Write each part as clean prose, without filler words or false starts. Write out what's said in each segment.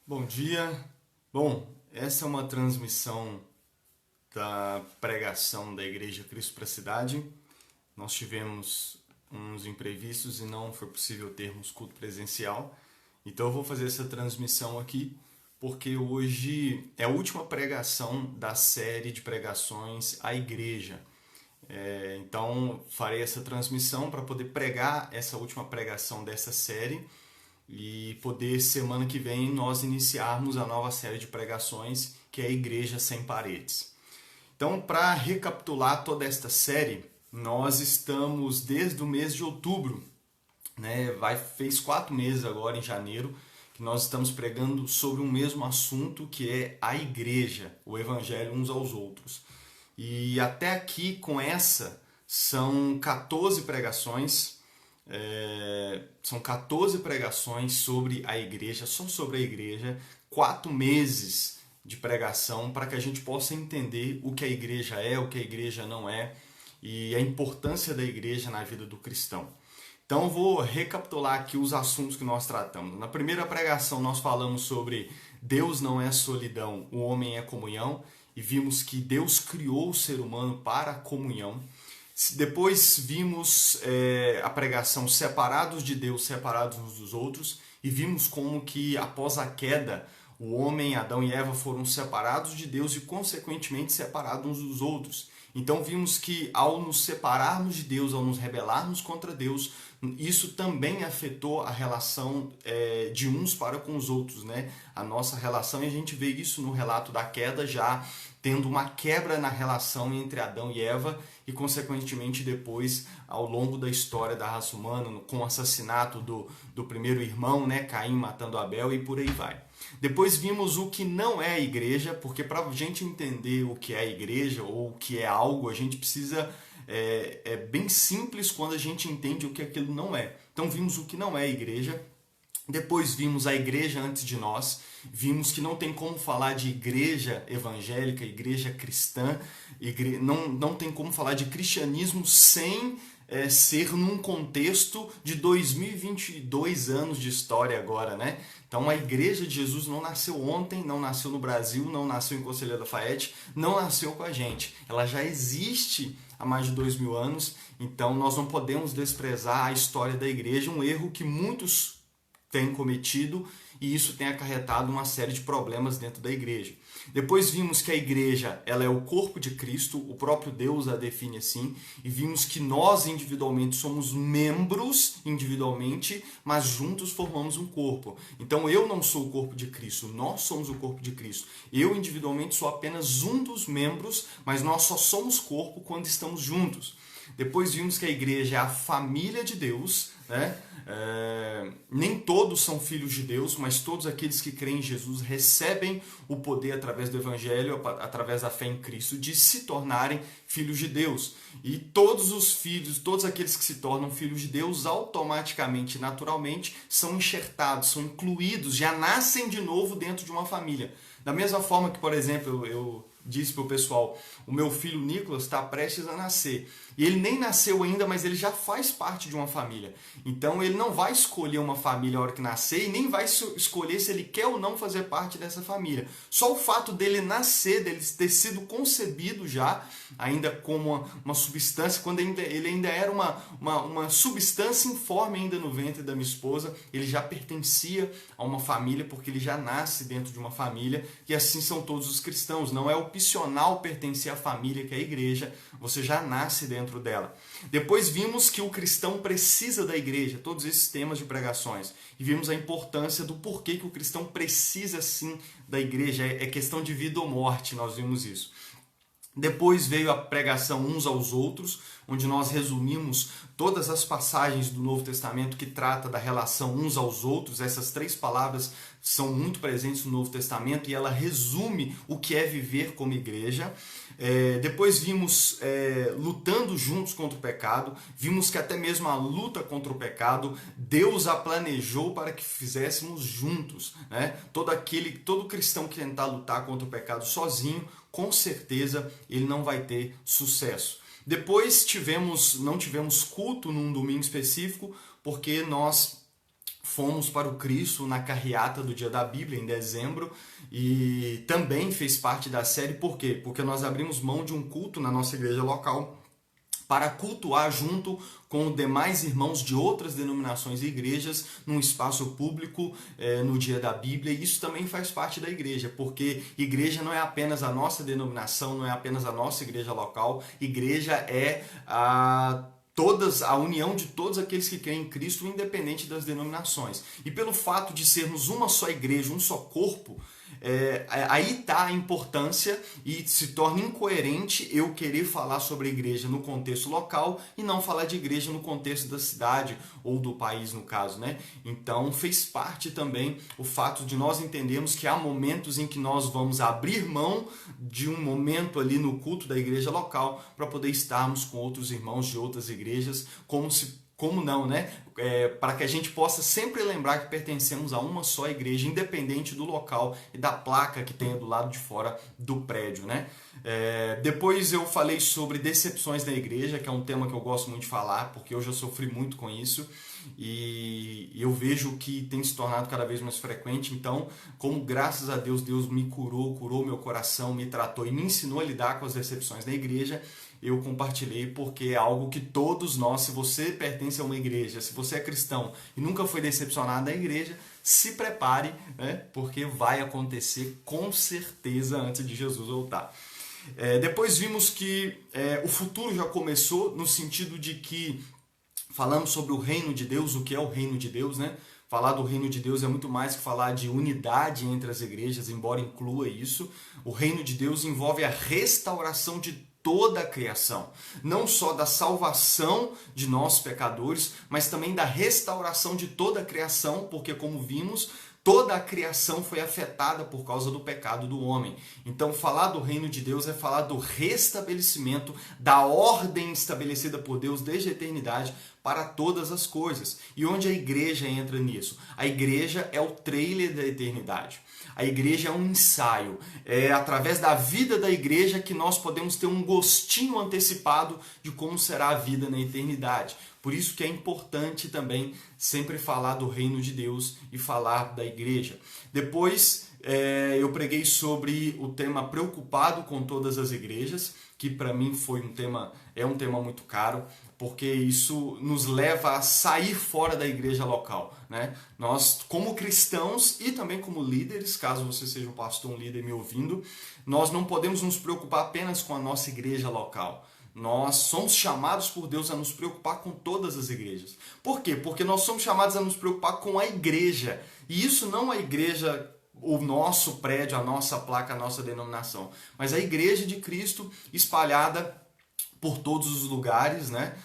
Bom dia. Bom, essa é uma transmissão da pregação da Igreja Cristo para a Cidade. Nós tivemos uns imprevistos e não foi possível termos culto presencial. Então eu vou fazer essa transmissão aqui porque hoje é a última pregação da série de pregações à Igreja. Então farei essa transmissão para poder pregar essa última pregação dessa série e poder, semana que vem, nós iniciarmos a nova série de pregações, que é a Igreja Sem Paredes. Então, para recapitular toda esta série, nós estamos desde o mês de outubro, né? Fez 4 meses agora, em janeiro, que nós estamos pregando sobre um mesmo assunto, que é a Igreja, o Evangelho uns aos outros. E até aqui, com essa, são 14 pregações. São 14 pregações sobre a igreja, só sobre a igreja, 4 meses de pregação para que a gente possa entender o que a igreja é, o que a igreja não é e a importância da igreja na vida do cristão. Então eu vou recapitular aqui os assuntos que nós tratamos. Na primeira pregação nós falamos sobre Deus não é solidão, o homem é comunhão, e vimos que Deus criou o ser humano para a comunhão. Depois vimos a pregação separados de Deus, separados uns dos outros, e vimos como que após a queda, o homem, Adão e Eva foram separados de Deus e consequentemente separados uns dos outros. Então vimos que ao nos separarmos de Deus, ao nos rebelarmos contra Deus, isso também afetou a relação de uns para com os outros, né? A nossa relação, e a gente vê isso no relato da queda, já tendo uma quebra na relação entre Adão e Eva e, consequentemente, depois, ao longo da história da raça humana, com o assassinato do primeiro irmão, né, Caim matando Abel, e por aí vai. Depois vimos o que não é a igreja, porque para a gente entender o que é a igreja ou o que é algo, a gente precisa... É bem simples quando a gente entende o que aquilo não é. Então vimos o que não é a igreja. Depois vimos a igreja antes de nós, vimos que não tem como falar de igreja evangélica, igreja cristã, não tem como falar de cristianismo sem ser num contexto de 2022 anos de história agora, né? Então a igreja de Jesus não nasceu ontem, não nasceu no Brasil, não nasceu em Conselheiro Lafayette, não nasceu com a gente. Ela já existe há mais de 2000 anos, então nós não podemos desprezar a história da igreja, um erro que muitos têm cometido, e isso tem acarretado uma série de problemas dentro da igreja. Depois vimos que a igreja ela é o corpo de Cristo, o próprio Deus a define assim, e vimos que nós individualmente somos membros individualmente, mas juntos formamos um corpo. Então eu não sou o corpo de Cristo, nós somos o corpo de Cristo. Eu individualmente sou apenas um dos membros, mas nós só somos corpo quando estamos juntos. Depois vimos que a igreja é a família de Deus, né? Nem todos são filhos de Deus, mas todos aqueles que creem em Jesus recebem o poder através do Evangelho, através da fé em Cristo, de se tornarem filhos de Deus. E todos os filhos, todos aqueles que se tornam filhos de Deus, automaticamente, naturalmente, são enxertados, são incluídos, já nascem de novo dentro de uma família. Da mesma forma que, por exemplo, eu disse para o pessoal, o meu filho Nicolas está prestes a nascer. E ele nem nasceu ainda, mas ele já faz parte de uma família. Então ele não vai escolher uma família na hora que nascer e nem vai escolher se ele quer ou não fazer parte dessa família. Só o fato dele nascer, dele ter sido concebido já, ainda como uma substância, quando ele ainda era uma substância informe ainda no ventre da minha esposa, ele já pertencia a uma família, porque ele já nasce dentro de uma família, e assim são todos os cristãos. Não é opcional pertencer à família que é a igreja, você já nasce dentro dela. Depois vimos que o cristão precisa da igreja, todos esses temas de pregações, e vimos a importância do porquê que o cristão precisa sim da igreja, é questão de vida ou morte, nós vimos isso. Depois veio a pregação uns aos outros, onde nós resumimos todas as passagens do Novo Testamento que trata da relação uns aos outros. Essas 3 palavras são muito presentes no Novo Testamento e ela resume o que é viver como igreja. Depois vimos lutando juntos contra o pecado, vimos que até mesmo a luta contra o pecado, Deus a planejou para que fizéssemos juntos, né? Todo cristão que tentar lutar contra o pecado sozinho, com certeza ele não vai ter sucesso. Depois não tivemos culto num domingo específico, porque nós fomos para o Cristo na carreata do Dia da Bíblia, em dezembro, e também fez parte da série. Por quê? Porque nós abrimos mão de um culto na nossa igreja local para cultuar junto com demais irmãos de outras denominações e igrejas num espaço público no Dia da Bíblia. E isso também faz parte da igreja, porque igreja não é apenas a nossa denominação, não é apenas a nossa igreja local. Igreja é a união de todos aqueles que creem em Cristo, independente das denominações. E pelo fato de sermos uma só igreja, um só corpo, aí está a importância, e se torna incoerente eu querer falar sobre a igreja no contexto local e não falar de igreja no contexto da cidade ou do país, no caso, né? Então fez parte também o fato de nós entendermos que há momentos em que nós vamos abrir mão de um momento ali no culto da igreja local para poder estarmos com outros irmãos de outras igrejas, como não, né? Para que a gente possa sempre lembrar que pertencemos a uma só igreja, independente do local e da placa que tenha do lado de fora do prédio, né? Depois eu falei sobre decepções na igreja, que é um tema que eu gosto muito de falar, porque eu já sofri muito com isso e eu vejo que tem se tornado cada vez mais frequente. Então, como graças a Deus, Deus me curou meu coração, me tratou e me ensinou a lidar com as decepções na igreja, eu compartilhei, porque é algo que todos nós, se você pertence a uma igreja, se você é cristão e nunca foi decepcionado da igreja, se prepare, né? Porque vai acontecer com certeza antes de Jesus voltar. Depois vimos que o futuro já começou, no sentido de que falamos sobre o reino de Deus, o que é o reino de Deus, né? Falar do reino de Deus é muito mais que falar de unidade entre as igrejas, embora inclua isso. O reino de Deus envolve a restauração de toda a criação, não só da salvação de nós pecadores, mas também da restauração de toda a criação, porque, como vimos, toda a criação foi afetada por causa do pecado do homem. Então, falar do reino de Deus é falar do restabelecimento da ordem estabelecida por Deus desde a eternidade para todas as coisas. E onde a igreja entra nisso? A igreja é o trailer da eternidade. A igreja é um ensaio. É através da vida da igreja que nós podemos ter um gostinho antecipado de como será a vida na eternidade. Por isso que é importante também sempre falar do reino de Deus e falar da igreja. Depois eu preguei sobre o tema preocupado com todas as igrejas, que para mim é um tema muito caro, porque isso nos leva a sair fora da igreja local, né? Nós, como cristãos e também como líderes, caso você seja um pastor, um líder me ouvindo, nós não podemos nos preocupar apenas com a nossa igreja local. Nós somos chamados por Deus a nos preocupar com todas as igrejas. Por quê? Porque nós somos chamados a nos preocupar com a igreja. E isso não a igreja, o nosso prédio, a nossa placa, a nossa denominação, mas a igreja de Cristo espalhada por todos os lugares, né?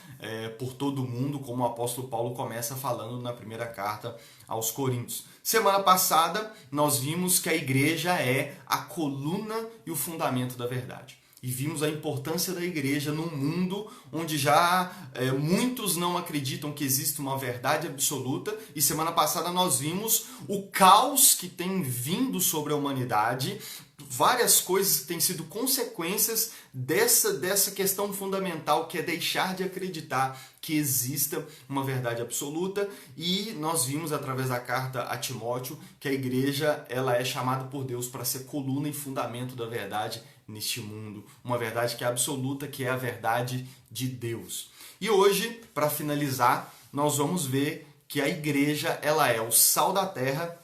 Por todo o mundo, como o apóstolo Paulo começa falando na primeira carta aos Coríntios. Semana passada nós vimos que a igreja é a coluna e o fundamento da verdade. E vimos a importância da igreja num mundo onde já muitos não acreditam que existe uma verdade absoluta. E semana passada nós vimos o caos que tem vindo sobre a humanidade, várias coisas que têm sido consequências dessa questão fundamental, que é deixar de acreditar que exista uma verdade absoluta. E nós vimos através da carta a Timóteo que a igreja ela é chamada por Deus para ser coluna e fundamento da verdade neste mundo, uma verdade que é absoluta, que é a verdade de Deus. E hoje, para finalizar, nós vamos ver que a igreja ela é o sal da terra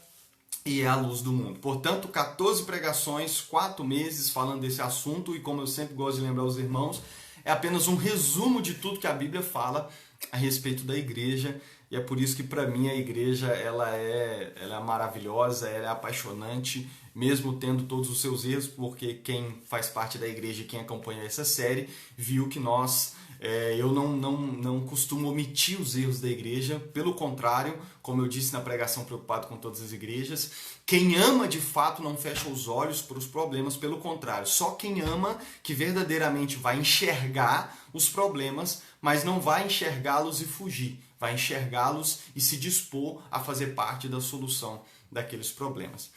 e é a luz do mundo. Portanto, 14 pregações, 4 meses falando desse assunto, e como eu sempre gosto de lembrar os irmãos, é apenas um resumo de tudo que a Bíblia fala a respeito da igreja. E é por isso que para mim a igreja ela é maravilhosa, ela é apaixonante, mesmo tendo todos os seus erros, porque quem faz parte da igreja e quem acompanha essa série viu que eu não costumo omitir os erros da igreja, pelo contrário, como eu disse na pregação Preocupado com Todas as Igrejas, quem ama de fato não fecha os olhos para os problemas, pelo contrário, só quem ama que verdadeiramente vai enxergar os problemas, mas não vai enxergá-los e fugir, vai enxergá-los e se dispor a fazer parte da solução daqueles problemas.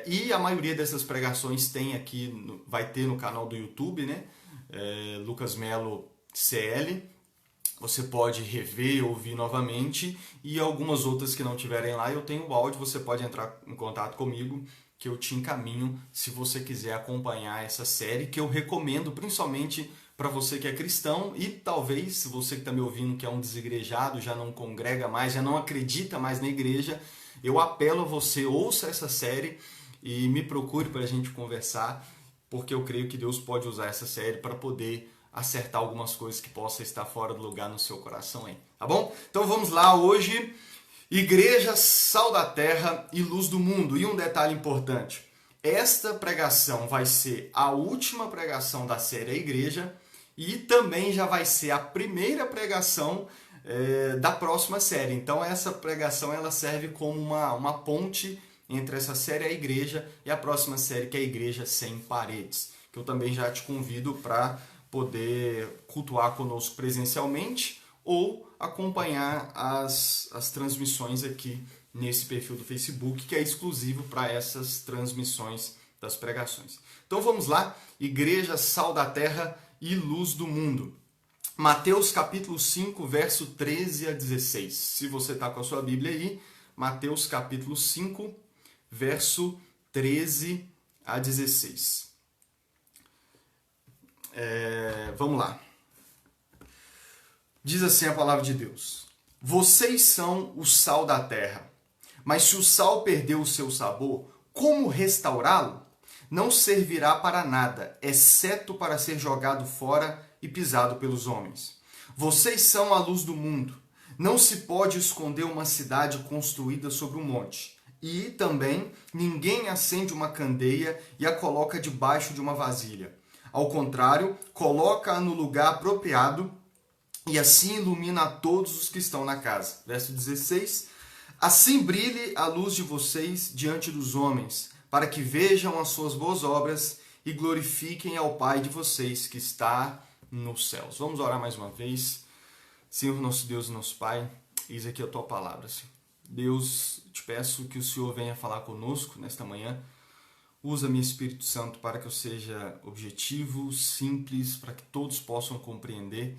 E a maioria dessas pregações vai ter no canal do YouTube, né? Lucas Melo CL, você pode rever, ouvir novamente, e algumas outras que não tiverem lá, eu tenho o áudio, você pode entrar em contato comigo, que eu te encaminho se você quiser acompanhar essa série, que eu recomendo principalmente para você que é cristão e talvez, se você que está me ouvindo que é um desigrejado, já não congrega mais, já não acredita mais na igreja, eu apelo a você, ouça essa série e me procure para a gente conversar, porque eu creio que Deus pode usar essa série para poder acertar algumas coisas que possam estar fora do lugar no seu coração, hein? Tá bom? Então vamos lá hoje. Igreja, sal da terra e luz do mundo. E um detalhe importante, esta pregação vai ser a última pregação da série A Igreja e também já vai ser a primeira pregação da próxima série. Então essa pregação ela serve como uma ponte entre essa série A Igreja e a próxima série, que é a Igreja Sem Paredes, que eu também já te convido para poder cultuar conosco presencialmente ou acompanhar as transmissões aqui nesse perfil do Facebook, que é exclusivo para essas transmissões das pregações. Então vamos lá, Igreja, sal da terra e luz do mundo. Mateus capítulo 5, verso 13 a 16. Se você está com a sua Bíblia aí, Mateus capítulo 5, verso 13 a 16. Vamos lá. Diz assim a palavra de Deus: vocês são o sal da terra, mas se o sal perdeu o seu sabor, como restaurá-lo? Não servirá para nada, exceto para ser jogado fora e pisado pelos homens. Vocês são a luz do mundo. Não se pode esconder uma cidade construída sobre um monte. E também ninguém acende uma candeia e a coloca debaixo de uma vasilha. Ao contrário, coloca-a no lugar apropriado e assim ilumina a todos os que estão na casa. Verso 16. Assim brilhe a luz de vocês diante dos homens, para que vejam as suas boas obras e glorifiquem ao Pai de vocês que está nos céus. Vamos orar mais uma vez. Senhor, nosso Deus e nosso Pai, eis aqui a Tua palavra, Senhor. Deus, te peço que o Senhor venha falar conosco nesta manhã. Usa-me, Espírito Santo, para que eu seja objetivo, simples, para que todos possam compreender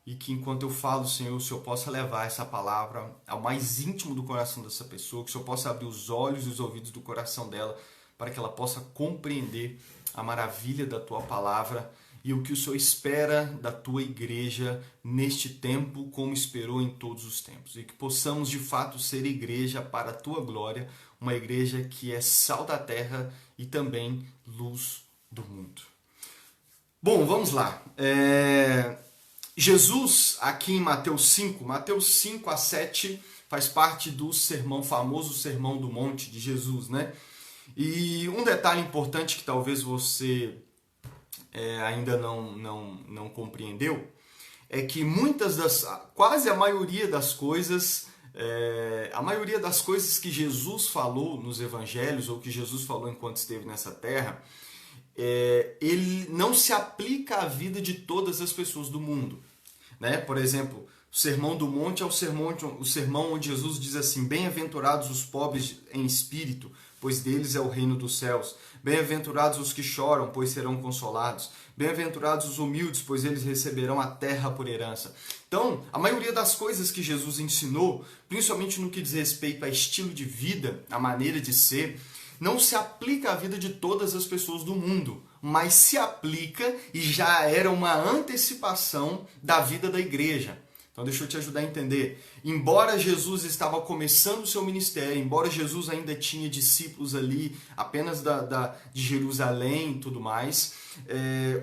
e que enquanto eu falo, Senhor, o Senhor possa levar essa palavra ao mais íntimo do coração dessa pessoa, que o Senhor possa abrir os olhos e os ouvidos do coração dela, para que ela possa compreender a maravilha da Tua palavra e o que o Senhor espera da Tua igreja neste tempo, como esperou em todos os tempos. E que possamos, de fato, ser igreja para a Tua glória, uma igreja que é sal da terra e também luz do mundo. Bom, vamos lá. Jesus, aqui em Mateus 5 a 7, faz parte do sermão, famoso Sermão do Monte de Jesus, né? E um detalhe importante que talvez você ainda não compreendeu, é que quase a maioria das coisas que Jesus falou nos evangelhos, ou que Jesus falou enquanto esteve nessa terra, ele não se aplica à vida de todas as pessoas do mundo, né? Por exemplo, o Sermão do Monte é o sermão onde Jesus diz assim: bem-aventurados os pobres em espírito, pois deles é o reino dos céus. Bem-aventurados os que choram, pois serão consolados. Bem-aventurados os humildes, pois eles receberão a terra por herança. Então, a maioria das coisas que Jesus ensinou, principalmente no que diz respeito a estilo de vida, a maneira de ser, não se aplica à vida de todas as pessoas do mundo, mas se aplica e já era uma antecipação da vida da igreja. Então deixa eu te ajudar a entender. Embora Jesus estava começando o seu ministério, embora Jesus ainda tinha discípulos ali apenas de Jerusalém e tudo mais,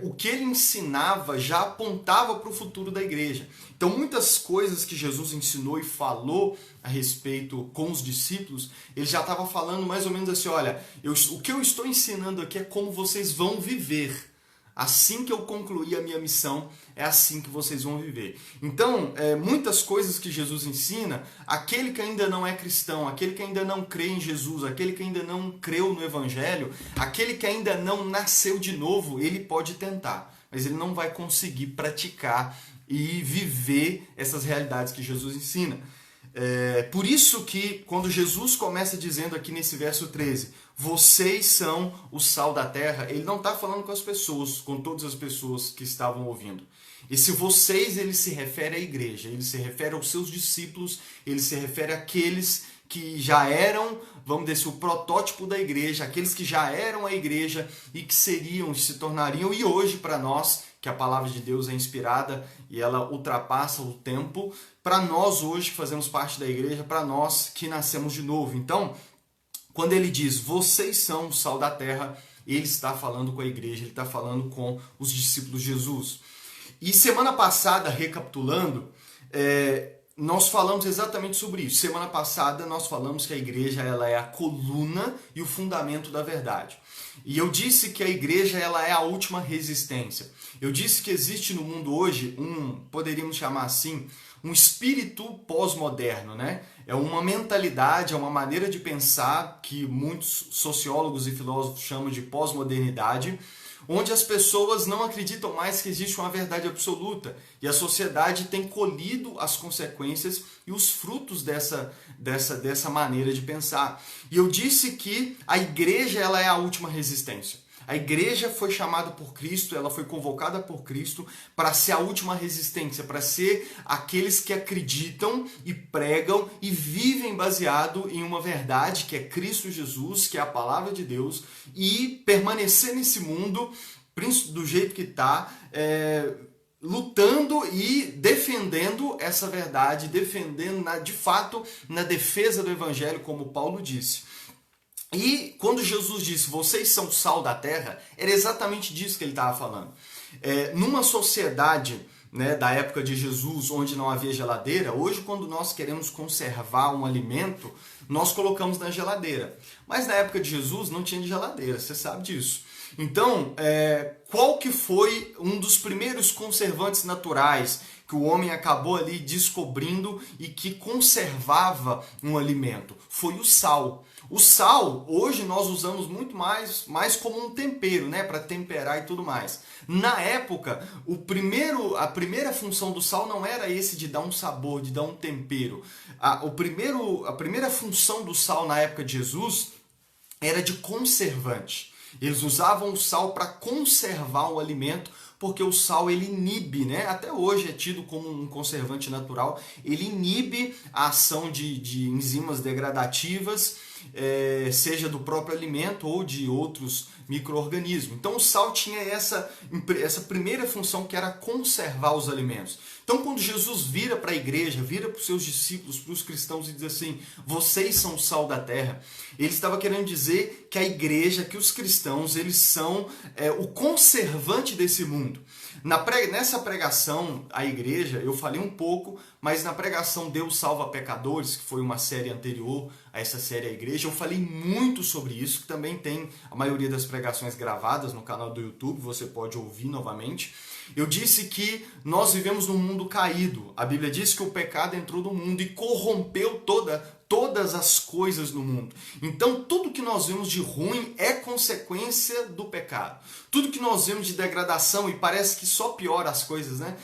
o que ele ensinava já apontava para o futuro da igreja. Então muitas coisas que Jesus ensinou e falou a respeito com os discípulos, ele já estava falando mais ou menos assim: olha, o que eu estou ensinando aqui é como vocês vão viver. Assim que eu concluir a minha missão, é assim que vocês vão viver. Então, muitas coisas que Jesus ensina, aquele que ainda não é cristão, aquele que ainda não crê em Jesus, aquele que ainda não creu no Evangelho, aquele que ainda não nasceu de novo, ele pode tentar, mas ele não vai conseguir praticar e viver essas realidades que Jesus ensina. Por isso que quando Jesus começa dizendo aqui nesse verso 13, vocês são o sal da terra, ele não está falando com as pessoas, com todas as pessoas que estavam ouvindo. Esse vocês, ele se refere à igreja, ele se refere aos seus discípulos, ele se refere àqueles que já eram, vamos dizer, o protótipo da igreja, aqueles que já eram a igreja e que seriam, se tornariam, e hoje para nós, que a palavra de Deus é inspirada e ela ultrapassa o tempo, para nós hoje que fazemos parte da igreja, para nós que nascemos de novo. Então, quando ele diz, vocês são o sal da terra, ele está falando com a igreja, ele está falando com os discípulos de Jesus. E semana passada, recapitulando, nós falamos exatamente sobre isso. Semana passada nós falamos que a igreja ela é a coluna e o fundamento da verdade. E eu disse que a igreja ela é a última resistência. Eu disse que existe no mundo hoje poderíamos chamar assim, um espírito pós-moderno, né? É uma mentalidade, é uma maneira de pensar que muitos sociólogos e filósofos chamam de pós-modernidade, onde as pessoas não acreditam mais que existe uma verdade absoluta e a sociedade tem colhido as consequências e os frutos dessa maneira de pensar. E eu disse que a igreja ela é a última resistência. A igreja foi chamada por Cristo, ela foi convocada por Cristo para ser a última resistência, para ser aqueles que acreditam e pregam e vivem baseado em uma verdade que é Cristo Jesus, que é a palavra de Deus, e permanecer nesse mundo do jeito que está, lutando e defendendo essa verdade, defendendo de fato na defesa do evangelho, como Paulo disse. E quando Jesus disse, vocês são sal da terra, era exatamente disso que ele estava falando. Numa sociedade, né, da época de Jesus, onde não havia geladeira, hoje quando nós queremos conservar um alimento, nós colocamos na geladeira. Mas na época de Jesus não tinha geladeira, você sabe disso. Então, qual que foi um dos primeiros conservantes naturais que o homem acabou ali descobrindo e que conservava um alimento? Foi o sal. O sal, hoje nós usamos muito mais como um tempero, né, para temperar e tudo mais. Na época, a primeira função do sal não era esse de dar um sabor, de dar um tempero. A primeira função do sal na época de Jesus era de conservante. Eles usavam o sal para conservar o alimento, porque o sal ele inibe, né? Até hoje é tido como um conservante natural, ele inibe a ação de enzimas degradativas, seja do próprio alimento ou de outros micro-organismos. Então o sal tinha essa primeira função, que era conservar os alimentos. Então quando Jesus vira para a igreja, vira para os seus discípulos, para os cristãos e diz assim, vocês são o sal da terra, ele estava querendo dizer que a igreja, que os cristãos, eles são o conservante desse mundo. Nessa pregação, a igreja, eu falei um pouco, mas na pregação Deus Salva Pecadores, que foi uma série anterior a essa série A Igreja, eu falei muito sobre isso, que também tem a maioria das pregações gravadas no canal do YouTube, você pode ouvir novamente. Eu disse que nós vivemos num mundo caído. A Bíblia diz que o pecado entrou no mundo e corrompeu todas as coisas no mundo. Então, tudo que nós vemos de ruim é consequência do pecado. Tudo que nós vemos de degradação, e parece que só piora as coisas, né?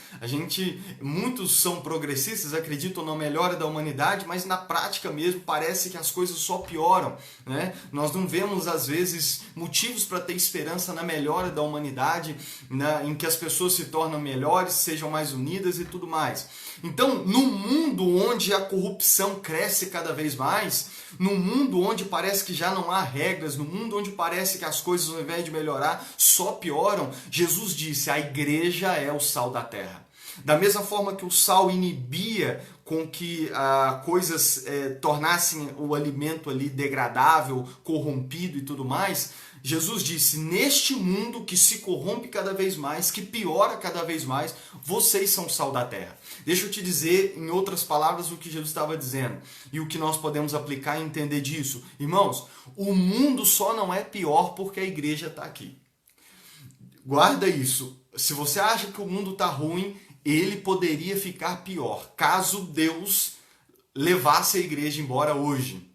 Muitos são progressistas, acreditam na melhora da humanidade, mas na prática mesmo parece que as coisas só pioram, né? Nós não vemos, às vezes, motivos para ter esperança na melhora da humanidade, em que as pessoas se tornam melhores, sejam mais unidas e tudo mais. Então, num mundo onde a corrupção cresce cada vez mais, num mundo onde parece que já não há regras, num mundo onde parece que as coisas, ao invés de melhorar, só pioram, Jesus disse, a igreja é o sal da terra. Da mesma forma que o sal inibia com que coisas tornassem o alimento ali degradável, corrompido e tudo mais, Jesus disse, neste mundo que se corrompe cada vez mais, que piora cada vez mais, vocês são o sal da terra. Deixa eu te dizer, em outras palavras, o que Jesus estava dizendo e o que nós podemos aplicar e entender disso. Irmãos, o mundo só não é pior porque a igreja está aqui. Guarda isso. Se você acha que o mundo está ruim, ele poderia ficar pior, caso Deus levasse a igreja embora hoje.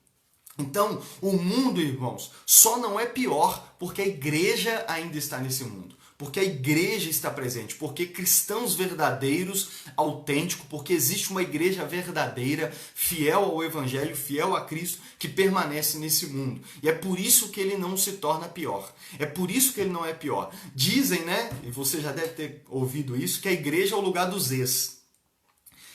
Então, o mundo, irmãos, só não é pior porque a igreja ainda está nesse mundo. porque a igreja está presente, porque cristãos verdadeiros, autênticos, porque existe uma igreja verdadeira, fiel ao Evangelho, fiel a Cristo, que permanece nesse mundo. E é por isso que ele não se torna pior. É por isso que ele não é pior. Dizem, né, e você já deve ter ouvido isso, que a igreja é o lugar dos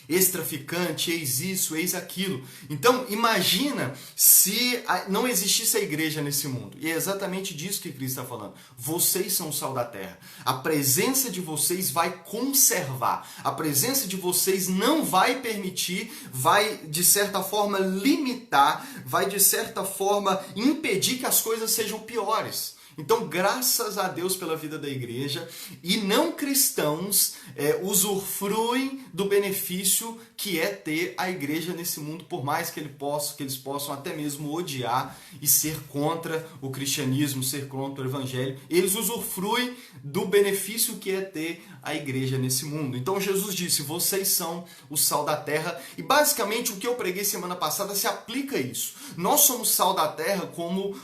ex-traficante, ex-isso, ex-aquilo. Então, imagina se não existisse a igreja nesse mundo. E é exatamente disso que Cristo está falando. Vocês são o sal da terra. A presença de vocês vai conservar. A presença de vocês não vai permitir, vai, de certa forma, limitar, vai, de certa forma, impedir que as coisas sejam piores. Então, graças a Deus pela vida da igreja, e não cristãos usufruem do benefício que é ter a igreja nesse mundo, por mais que eles possam até mesmo odiar e ser contra o cristianismo, ser contra o evangelho. Eles usufruem do benefício que é ter a igreja nesse mundo. Então Jesus disse, vocês são o sal da terra, e basicamente o que eu preguei semana passada se aplica a isso. Nós somos sal da terra como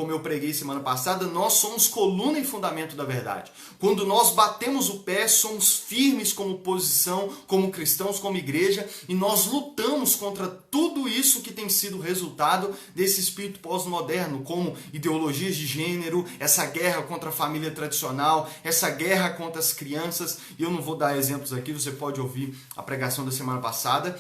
eu preguei semana passada, nós somos coluna e fundamento da verdade. Quando nós batemos o pé, somos firmes como posição, como cristãos, como igreja, e nós lutamos contra tudo isso que tem sido resultado desse espírito pós-moderno, como ideologias de gênero, essa guerra contra a família tradicional, essa guerra contra as crianças, e eu não vou dar exemplos aqui, você pode ouvir a pregação da semana passada.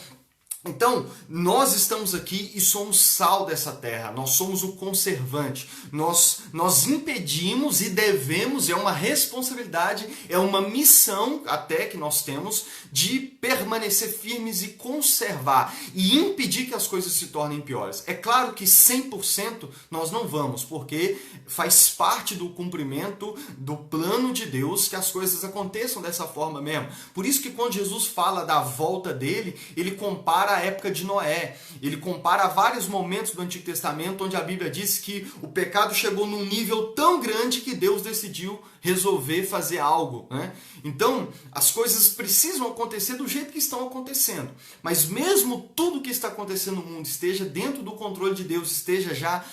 Então, nós estamos aqui e somos sal dessa terra, nós somos o conservante, nós impedimos e devemos, é uma responsabilidade, é uma missão até que nós temos de permanecer firmes e conservar e impedir que as coisas se tornem piores. É claro que 100% nós não vamos, porque faz parte do cumprimento do plano de Deus que as coisas aconteçam dessa forma mesmo. Por isso que quando Jesus fala da volta dele, ele compara a época de Noé. Ele compara vários momentos do Antigo Testamento onde a Bíblia diz que o pecado chegou num nível tão grande que Deus decidiu resolver fazer algo, né? Então, as coisas precisam acontecer do jeito que estão acontecendo. Mas mesmo tudo que está acontecendo no mundo esteja dentro do controle de Deus, esteja já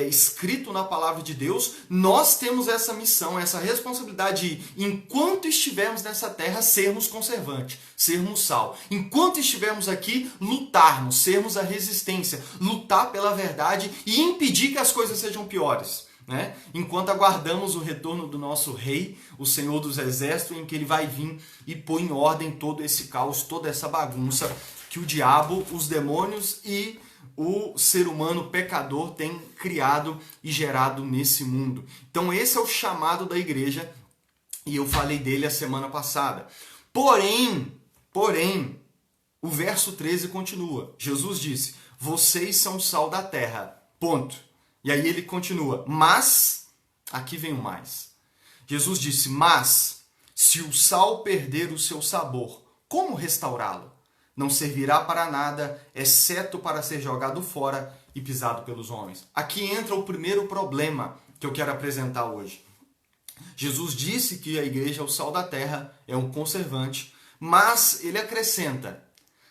escrito na palavra de Deus, nós temos essa missão, essa responsabilidade de, enquanto estivermos nessa terra, sermos conservantes, sermos sal. Enquanto estivermos aqui, lutarmos, sermos a resistência, lutar pela verdade e impedir que as coisas sejam piores. Né? Enquanto aguardamos o retorno do nosso rei, o Senhor dos Exércitos, em que ele vai vir e pôr em ordem todo esse caos, toda essa bagunça que o diabo, os demônios e o ser humano pecador tem criado e gerado nesse mundo. Então esse é o chamado da igreja e eu falei dele a semana passada. Porém, o verso 13 continua. Jesus disse, vocês são o sal da terra, ponto. E aí ele continua, mas, aqui vem o mais. Jesus disse, mas, se o sal perder o seu sabor, como restaurá-lo? Não servirá para nada, exceto para ser jogado fora e pisado pelos homens. Aqui entra o primeiro problema que eu quero apresentar hoje. Jesus disse que a igreja é o sal da terra, é um conservante, mas ele acrescenta,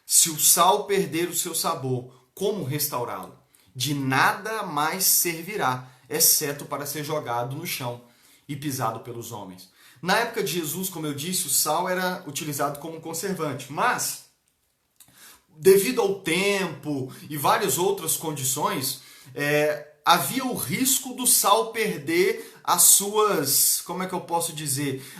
se o sal perder o seu sabor, como restaurá-lo? De nada mais servirá, exceto para ser jogado no chão e pisado pelos homens. Na época de Jesus, como eu disse, o sal era utilizado como conservante, mas devido ao tempo e várias outras condições, havia o risco do sal perder as suas,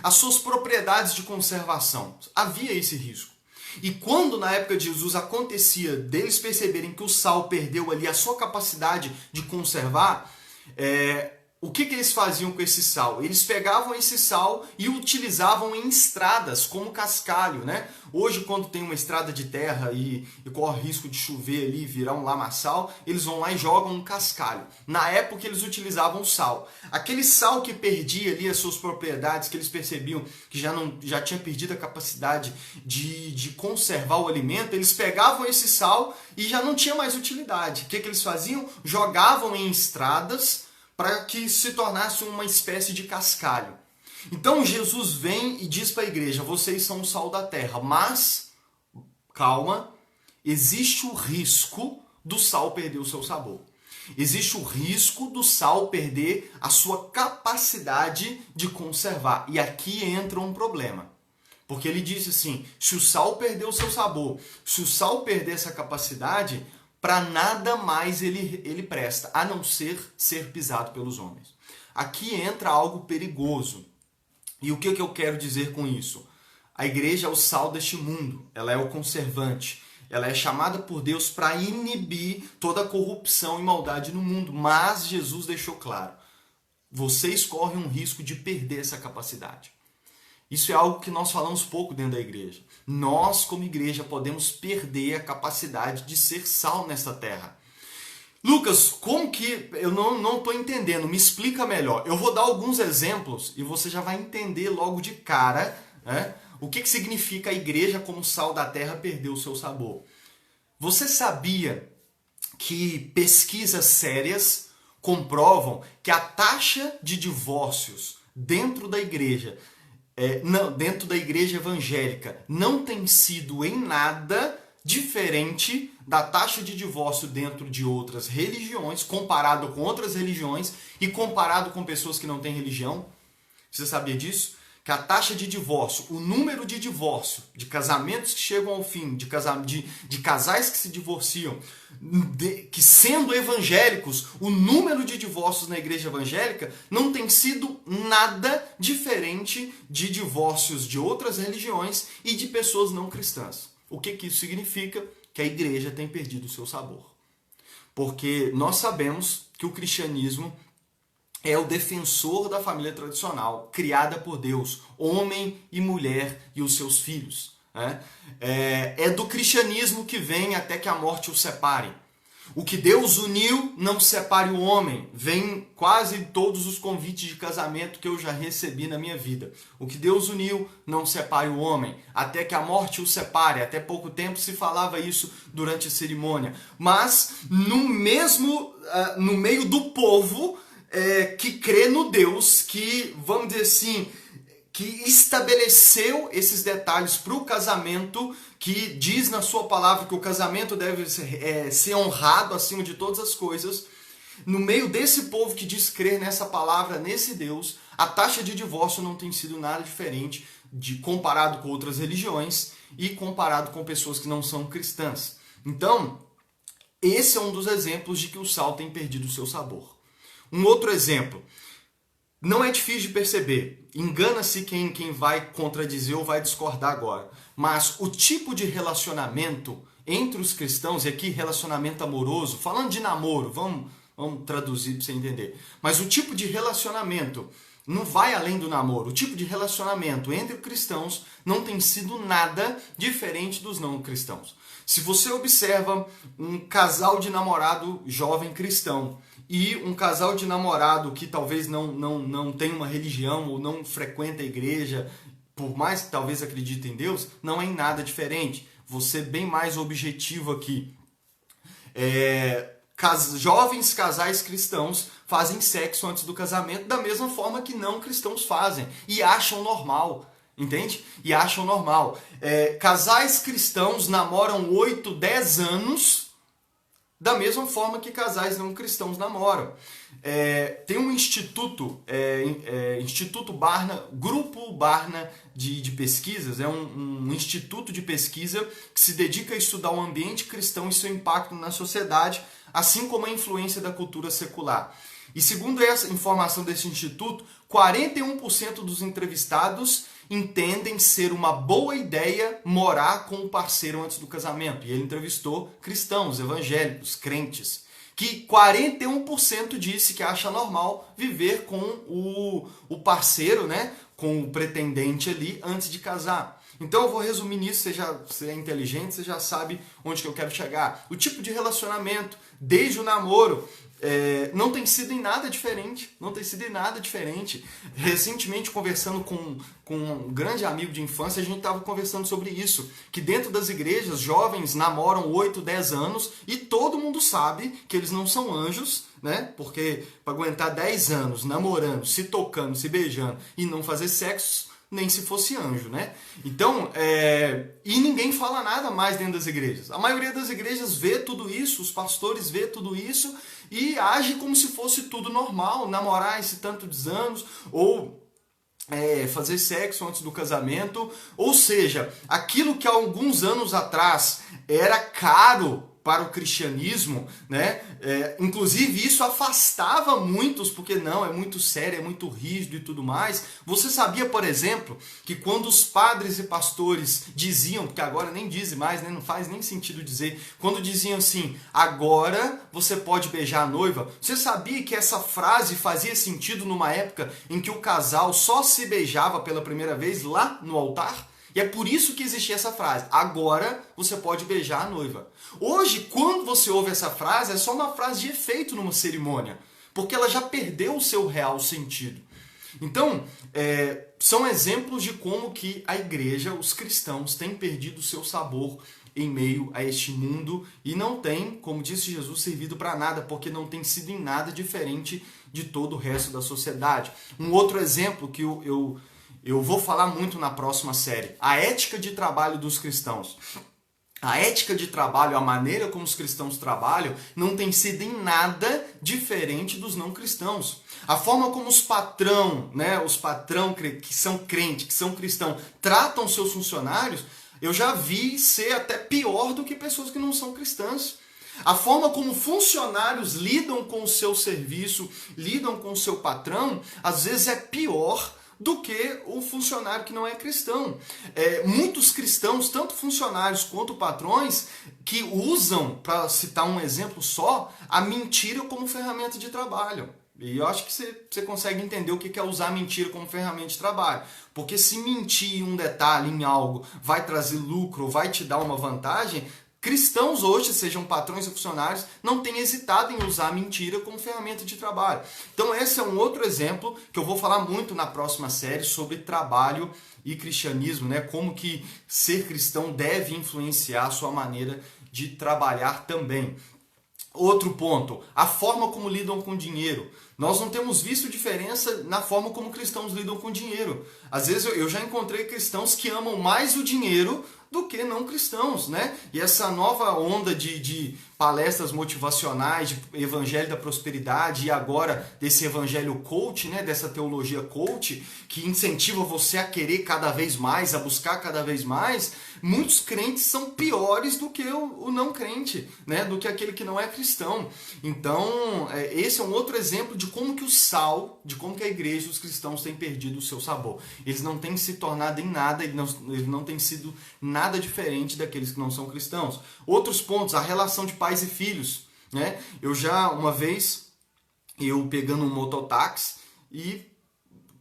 as suas propriedades de conservação. Havia esse risco. E quando na época de Jesus acontecia deles perceberem que o sal perdeu ali a sua capacidade de conservar, o que eles faziam com esse sal? Eles pegavam esse sal e o utilizavam em estradas, como cascalho, né? Hoje, quando tem uma estrada de terra e corre risco de chover ali e virar um lamaçal, eles vão lá e jogam um cascalho. Na época, eles utilizavam o sal. Aquele sal que perdia ali as suas propriedades, que eles percebiam que já tinha perdido a capacidade de conservar o alimento, eles pegavam esse sal e já não tinha mais utilidade. O que eles faziam? Jogavam em estradas para que se tornasse uma espécie de cascalho. Então Jesus vem e diz para a igreja, vocês são o sal da terra, mas, calma, existe o risco do sal perder o seu sabor. Existe o risco do sal perder a sua capacidade de conservar. E aqui entra um problema. Porque ele disse assim, se o sal perder o seu sabor, se o sal perder essa capacidade, para nada mais ele presta, a não ser pisado pelos homens. Aqui entra algo perigoso. E o que eu quero dizer com isso? A igreja é o sal deste mundo, ela é o conservante. Ela é chamada por Deus para inibir toda a corrupção e maldade no mundo. Mas Jesus deixou claro, vocês correm um risco de perder essa capacidade. Isso é algo que nós falamos pouco dentro da igreja. Nós, como igreja, podemos perder a capacidade de ser sal nessa terra. Lucas, como que... Eu não estou entendendo, me explica melhor. Eu vou dar alguns exemplos e você já vai entender logo de cara, né, o que significa a igreja como sal da terra perder o seu sabor. Você sabia que pesquisas sérias comprovam que a taxa de divórcios dentro da igreja, dentro da igreja evangélica, não tem sido em nada diferente da taxa de divórcio dentro de outras religiões, comparado com outras religiões e comparado com pessoas que não têm religião? Você sabia disso? Que a taxa de divórcio, o número de divórcio, de casamentos que chegam ao fim, de casais que se divorciam, que sendo evangélicos, o número de divórcios na igreja evangélica não tem sido nada diferente de divórcios de outras religiões e de pessoas não cristãs. O que isso significa? Que a igreja tem perdido o seu sabor. Porque nós sabemos que o cristianismo é o defensor da família tradicional, criada por Deus, homem e mulher e os seus filhos. Né? É do cristianismo que vem até que a morte o separe. O que Deus uniu, não separe o homem. Vem quase todos os convites de casamento que eu já recebi na minha vida. O que Deus uniu, não separe o homem. Até que a morte o separe. Até pouco tempo se falava isso durante a cerimônia. Mas no meio do povo que crê no Deus, que, vamos dizer assim, que estabeleceu esses detalhes para o casamento, que diz na sua palavra que o casamento deve ser honrado acima de todas as coisas. No meio desse povo que diz crer nessa palavra, nesse Deus, a taxa de divórcio não tem sido nada diferente comparado com outras religiões e comparado com pessoas que não são cristãs. Então, esse é um dos exemplos de que o sal tem perdido o seu sabor. Um outro exemplo, não é difícil de perceber, engana-se quem vai contradizer ou vai discordar agora, mas o tipo de relacionamento entre os cristãos, e aqui relacionamento amoroso, falando de namoro, vamos traduzir para você entender, mas o tipo de relacionamento não vai além do namoro, o tipo de relacionamento entre cristãos não tem sido nada diferente dos não cristãos. Se você observa um casal de namorado jovem cristão, e um casal de namorado que talvez não tenha uma religião ou não frequenta a igreja, por mais que talvez acredite em Deus, não é em nada diferente. Vou ser bem mais objetivo aqui. Jovens casais cristãos fazem sexo antes do casamento da mesma forma que não cristãos fazem e acham normal. Entende? E acham normal. Casais cristãos namoram 8, 10 anos da mesma forma que casais não cristãos namoram. Tem um instituto, Instituto Barna, Grupo Barna de pesquisas, é um instituto de pesquisa que se dedica a estudar o ambiente cristão e seu impacto na sociedade, assim como a influência da cultura secular. E segundo essa informação desse instituto, 41% dos entrevistados entendem ser uma boa ideia morar com o parceiro antes do casamento. E ele entrevistou cristãos, evangélicos, crentes, que 41% disse que acha normal viver com o parceiro, né, com o pretendente ali antes de casar. Então eu vou resumir nisso, você é inteligente, você já sabe onde que eu quero chegar. O tipo de relacionamento, desde o namoro, não tem sido em nada diferente. Não tem sido em nada diferente. Recentemente, conversando com um grande amigo de infância, a gente estava conversando sobre isso. Que dentro das igrejas, jovens namoram 8, 10 anos e todo mundo sabe que eles não são anjos, né? Porque para aguentar 10 anos namorando, se tocando, se beijando e não fazer sexo, nem se fosse anjo, né? Então, e ninguém fala nada mais dentro das igrejas. A maioria das igrejas vê tudo isso, os pastores vê tudo isso e age como se fosse tudo normal, namorar esse tanto de anos, ou fazer sexo antes do casamento, ou seja, aquilo que há alguns anos atrás era caro para o cristianismo, né? Inclusive isso afastava muitos, porque não, é muito sério, é muito rígido e tudo mais. Você sabia, por exemplo, que quando os padres e pastores diziam, porque agora nem dizem mais, né? Não faz nem sentido dizer, quando diziam assim, agora você pode beijar a noiva, você sabia que essa frase fazia sentido numa época em que o casal só se beijava pela primeira vez lá no altar? E é por isso que existia essa frase, agora você pode beijar a noiva. Hoje, quando você ouve essa frase, é só uma frase de efeito numa cerimônia, porque ela já perdeu o seu real sentido. Então, são exemplos de como que a igreja, os cristãos, têm perdido o seu sabor em meio a este mundo e não tem, como disse Jesus, servido para nada, porque não tem sido em nada diferente de todo o resto da sociedade. Um outro exemplo que eu vou falar muito na próxima série, a ética de trabalho dos cristãos. A ética de trabalho, a maneira como os cristãos trabalham, não tem sido em nada diferente dos não cristãos. A forma como os patrão que são crentes, que são cristãos, tratam seus funcionários, eu já vi ser até pior do que pessoas que não são cristãs. A forma como funcionários lidam com o seu serviço, lidam com o seu patrão, às vezes é pior do que o funcionário que não é cristão. Muitos cristãos, tanto funcionários quanto patrões, que usam, para citar um exemplo só, a mentira como ferramenta de trabalho. E eu acho que você consegue entender o que é usar a mentira como ferramenta de trabalho. Porque se mentir em um detalhe, em algo, vai trazer lucro, vai te dar uma vantagem, cristãos hoje, sejam patrões ou funcionários, não têm hesitado em usar a mentira como ferramenta de trabalho. Então esse é um outro exemplo que eu vou falar muito na próxima série sobre trabalho e cristianismo, né? Como que ser cristão deve influenciar a sua maneira de trabalhar também. Outro ponto, a forma como lidam com dinheiro. Nós não temos visto diferença na forma como cristãos lidam com dinheiro. Às vezes eu já encontrei cristãos que amam mais o dinheiro do que não cristãos, né? E essa nova onda de palestras motivacionais, de evangelho da prosperidade e agora desse evangelho coach, né? Dessa teologia coach, que incentiva você a querer cada vez mais, a buscar cada vez mais, muitos crentes são piores do que o não crente, né? Do que aquele que não é cristão. Então, esse é um outro exemplo de como que o sal, de como que a igreja, os cristãos têm perdido o seu sabor. Eles não têm se tornado em nada, eles não têm sido nada diferente daqueles que não são cristãos. Outros pontos, a relação de pais e filhos, né? Eu já, uma vez, pegando um mototáxi e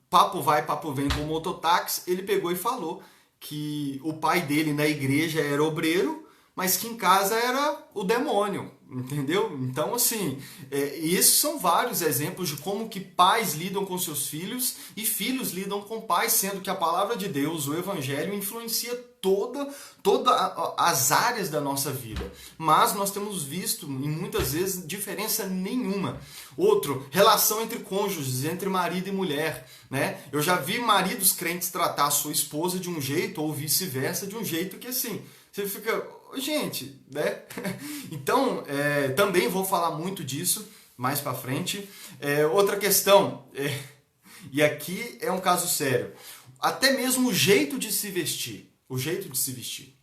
papo vai, papo vem com o mototáxi, ele pegou e falou que o pai dele na igreja era obreiro, mas que em casa era o demônio, entendeu? Então, assim, esses são vários exemplos de como que pais lidam com seus filhos e filhos lidam com pais, sendo que a palavra de Deus, o evangelho, influencia todas as áreas da nossa vida. Mas nós temos visto, em muitas vezes, diferença nenhuma. Outro, relação entre cônjuges, entre marido e mulher, né? Eu já vi maridos crentes tratar a sua esposa de um jeito, ou vice-versa, de um jeito que, assim, você fica... Gente, né? Então, também vou falar muito disso mais pra frente. Outra questão, e aqui é um caso sério, até mesmo o jeito de se vestir. O jeito de se vestir.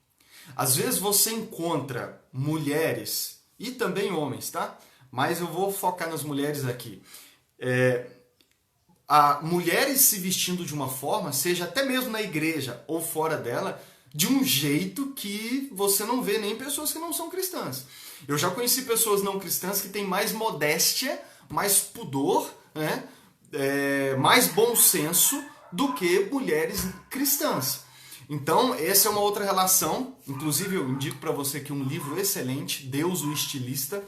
Às vezes você encontra mulheres, e também homens, tá? Mas eu vou focar nas mulheres aqui. Mulheres se vestindo de uma forma, seja até mesmo na igreja ou fora dela, de um jeito que você não vê nem pessoas que não são cristãs. Eu já conheci pessoas não cristãs que têm mais modéstia, mais pudor, né? Mais bom senso do que mulheres cristãs. Então, essa é uma outra relação. Inclusive, eu indico para você que um livro excelente, Deus o Estilista.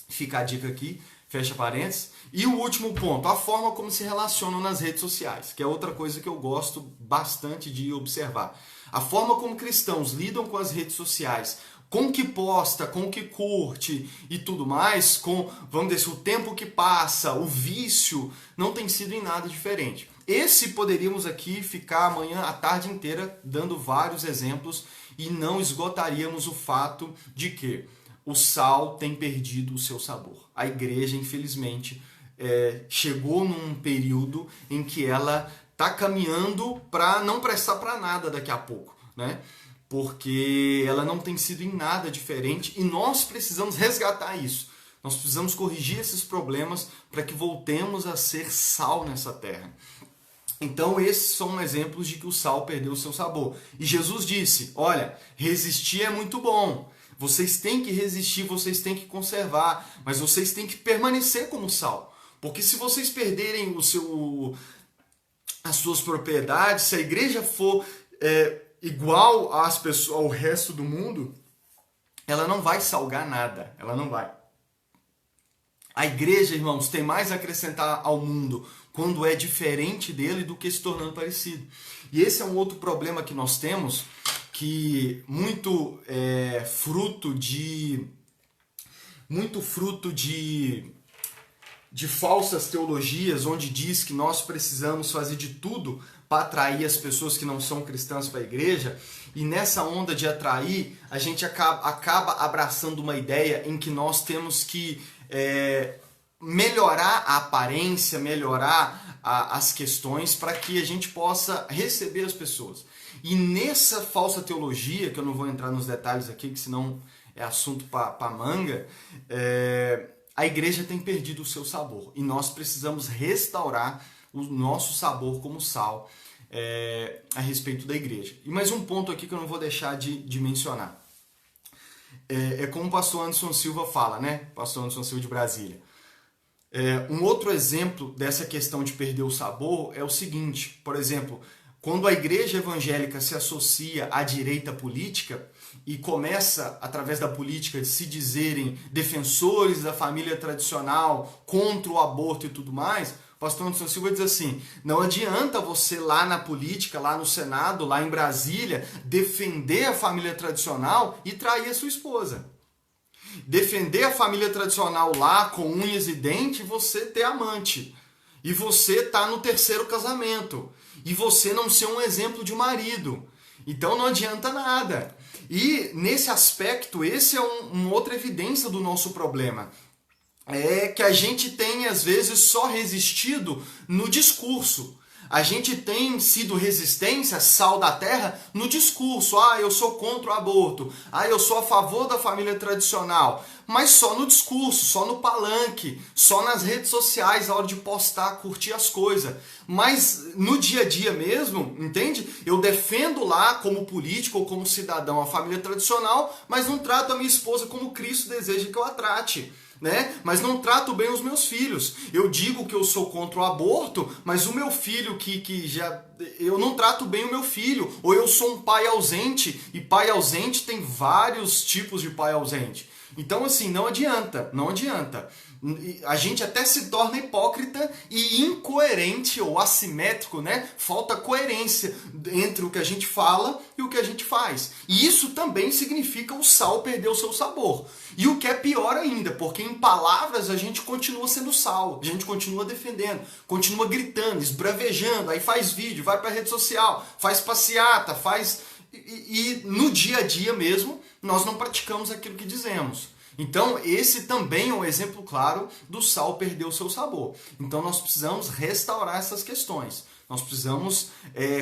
Fica a dica aqui, fecha parênteses. E o último ponto, a forma como se relacionam nas redes sociais, que é outra coisa que eu gosto bastante de observar. A forma como cristãos lidam com as redes sociais, com o que posta, com o que curte e tudo mais, com, vamos dizer, o tempo que passa, o vício, não tem sido em nada diferente. Esse poderíamos aqui ficar amanhã a tarde inteira dando vários exemplos e não esgotaríamos o fato de que o sal tem perdido o seu sabor. A igreja, infelizmente, chegou num período em que ela está caminhando para não prestar para nada daqui a pouco, né? Porque ela não tem sido em nada diferente e nós precisamos resgatar isso. Nós precisamos corrigir esses problemas para que voltemos a ser sal nessa terra. Então esses são exemplos de que o sal perdeu o seu sabor. E Jesus disse, olha, resistir é muito bom. Vocês têm que resistir, vocês têm que conservar, mas vocês têm que permanecer como sal. Porque se vocês perderem as suas propriedades, se a igreja for igual às pessoas, ao resto do mundo, ela não vai salgar nada, ela não vai. A igreja, irmãos, tem mais a acrescentar ao mundo quando é diferente dele do que se tornando parecido. E esse é um outro problema que nós temos, que muito fruto de falsas teologias, onde diz que nós precisamos fazer de tudo para atrair as pessoas que não são cristãs para a igreja, e nessa onda de atrair, a gente acaba abraçando uma ideia em que nós temos que melhorar a aparência, melhorar as questões para que a gente possa receber as pessoas. E nessa falsa teologia, que eu não vou entrar nos detalhes aqui, que senão é assunto para manga, a igreja tem perdido o seu sabor. E nós precisamos restaurar o nosso sabor como sal a respeito da igreja. E mais um ponto aqui que eu não vou deixar de mencionar. Como o pastor Anderson Silva fala, né? Pastor Anderson Silva de Brasília. Um outro exemplo dessa questão de perder o sabor é o seguinte, por exemplo, quando a igreja evangélica se associa à direita política e começa, através da política, de se dizerem defensores da família tradicional, contra o aborto e tudo mais, o pastor Anderson Silva diz assim, não adianta você lá na política, lá no Senado, lá em Brasília, defender a família tradicional e trair a sua esposa. Defender a família tradicional lá com unhas e dentes e você ter amante. E você tá no terceiro casamento. E você não ser um exemplo de marido. Então não adianta nada. E nesse aspecto, esse é uma outra evidência do nosso problema. É que a gente tem às vezes só resistido no discurso. A gente tem sido resistência, sal da terra, no discurso. Eu sou contra o aborto. Eu sou a favor da família tradicional. Mas só no discurso, só no palanque, só nas redes sociais, na hora de postar, curtir as coisas. Mas no dia a dia mesmo, entende? Eu defendo lá, como político ou como cidadão, a família tradicional, mas não trato a minha esposa como Cristo deseja que eu a trate. Né? Mas não trato bem os meus filhos. Eu digo que eu sou contra o aborto, mas o meu filho eu não trato bem o meu filho. Ou eu sou um pai ausente, e pai ausente tem vários tipos de pai ausente. Então assim, não adianta. A gente até se torna hipócrita e incoerente ou assimétrico, né? Falta coerência entre o que a gente fala e o que a gente faz. E isso também significa o sal perder o seu sabor. E o que é pior ainda, porque em palavras a gente continua sendo sal, a gente continua defendendo, continua gritando, esbravejando, aí faz vídeo, vai para rede social, faz passeata, e no dia a dia mesmo nós não praticamos aquilo que dizemos. Então esse também é um exemplo claro do sal perder o seu sabor. Então nós precisamos restaurar essas questões. Nós precisamos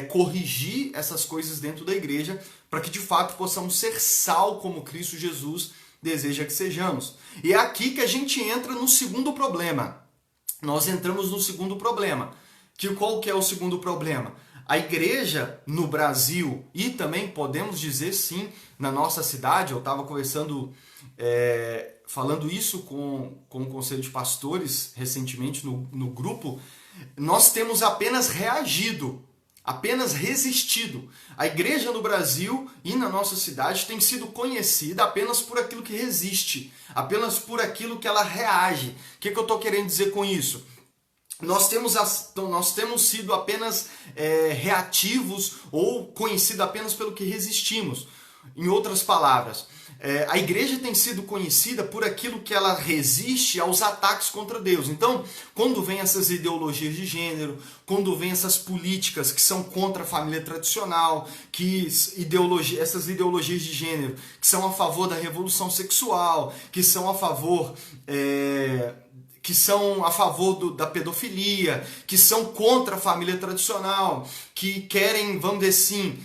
corrigir essas coisas dentro da igreja para que de fato possamos ser sal como Cristo Jesus deseja que sejamos. E é aqui que a gente entra no segundo problema. Nós entramos no segundo problema. Qual que é o segundo problema? A igreja no Brasil e também podemos dizer sim na nossa cidade, eu estava conversando, falando isso com o Conselho de Pastores recentemente no grupo, nós temos apenas reagido, apenas resistido. A igreja no Brasil e na nossa cidade tem sido conhecida apenas por aquilo que resiste, apenas por aquilo que ela reage. O que eu estou querendo dizer com isso? Nós temos sido apenas reativos ou conhecidos apenas pelo que resistimos. Em outras palavras, a igreja tem sido conhecida por aquilo que ela resiste aos ataques contra Deus. Então, quando vem essas ideologias de gênero, quando vem essas políticas que são contra a família tradicional, essas ideologias de gênero que são a favor da revolução sexual, que são a favor da pedofilia, que são contra a família tradicional, que querem, vamos dizer assim,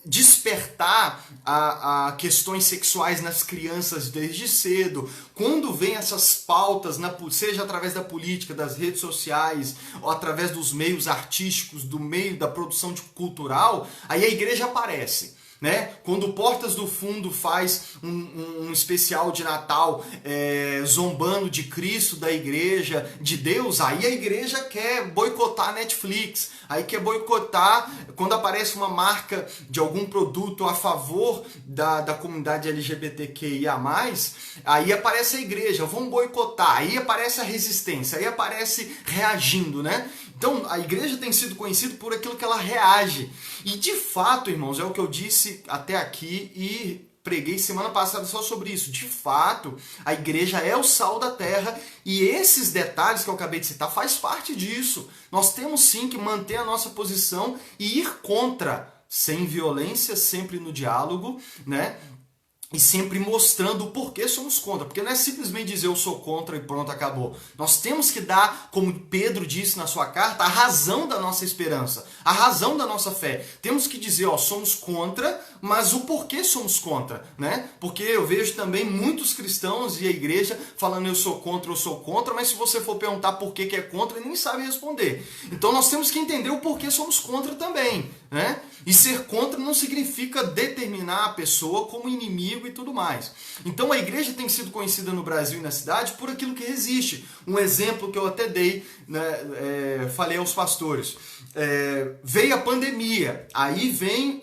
despertar a questões sexuais nas crianças desde cedo. Quando vem essas pautas, seja através da política, das redes sociais, ou através dos meios artísticos, do meio da produção cultural, aí a igreja aparece. Né? Quando Portas do Fundo faz um especial de Natal zombando de Cristo, da igreja, de Deus, aí a igreja quer boicotar a Netflix, aí quer boicotar quando aparece uma marca de algum produto a favor da comunidade LGBTQIA+, aí aparece a igreja, vamos boicotar, aí aparece a resistência, aí aparece reagindo, né? Então, a igreja tem sido conhecida por aquilo que ela reage. E, de fato, irmãos, é o que eu disse até aqui e preguei semana passada só sobre isso. De fato, a igreja é o sal da terra e esses detalhes que eu acabei de citar faz parte disso. Nós temos, sim, que manter a nossa posição e ir contra, sem violência, sempre no diálogo, né? E sempre mostrando o porquê somos contra. Porque não é simplesmente dizer eu sou contra e pronto, acabou. Nós temos que dar, como Pedro disse na sua carta, a razão da nossa esperança, a razão da nossa fé. Temos que dizer, somos contra, mas o porquê somos contra, né? Porque eu vejo também muitos cristãos e a igreja falando eu sou contra, mas se você for perguntar por que é contra, nem sabe responder. Então nós temos que entender o porquê somos contra também, né? E ser contra não significa determinar a pessoa como inimigo e tudo mais. Então a igreja tem sido conhecida no Brasil e na cidade por aquilo que resiste. Um exemplo que eu até dei, né, falei aos pastores. Veio a pandemia, aí vem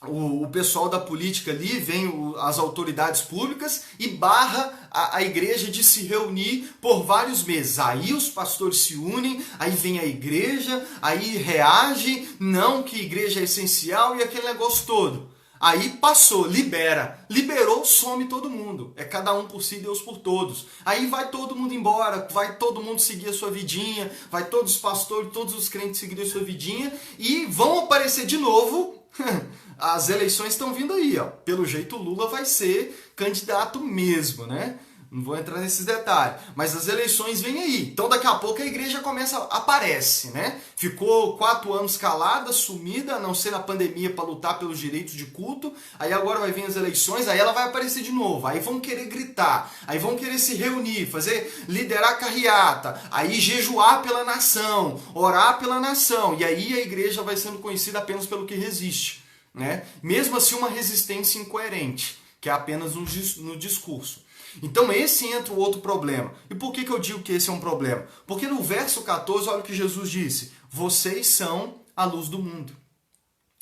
o pessoal da política ali, vem as autoridades públicas e barra a igreja de se reunir por vários meses. Aí os pastores se unem, aí vem a igreja, aí reage, não que igreja é essencial e aquele negócio todo. Aí passou, liberou, some todo mundo. É cada um por si, Deus por todos. Aí vai todo mundo embora, vai todo mundo seguir a sua vidinha, vai todos os pastores, todos os crentes seguir a sua vidinha e vão aparecer de novo. As eleições estão vindo aí, Pelo jeito o Lula vai ser candidato mesmo, né? Não vou entrar nesses detalhes, mas as eleições vêm aí. Então daqui a pouco a igreja aparece, né? Ficou 4 anos calada, sumida, a não ser na pandemia para lutar pelos direitos de culto. Aí agora vai vir as eleições, aí ela vai aparecer de novo. Aí vão querer gritar, aí vão querer se reunir, liderar carreata, aí jejuar pela nação, orar pela nação. E aí a igreja vai sendo conhecida apenas pelo que resiste, né? Mesmo assim uma resistência incoerente, que é apenas no discurso. Então esse entra o outro problema. E por que eu digo que esse é um problema? Porque no verso 14, olha o que Jesus disse. Vocês são a luz do mundo.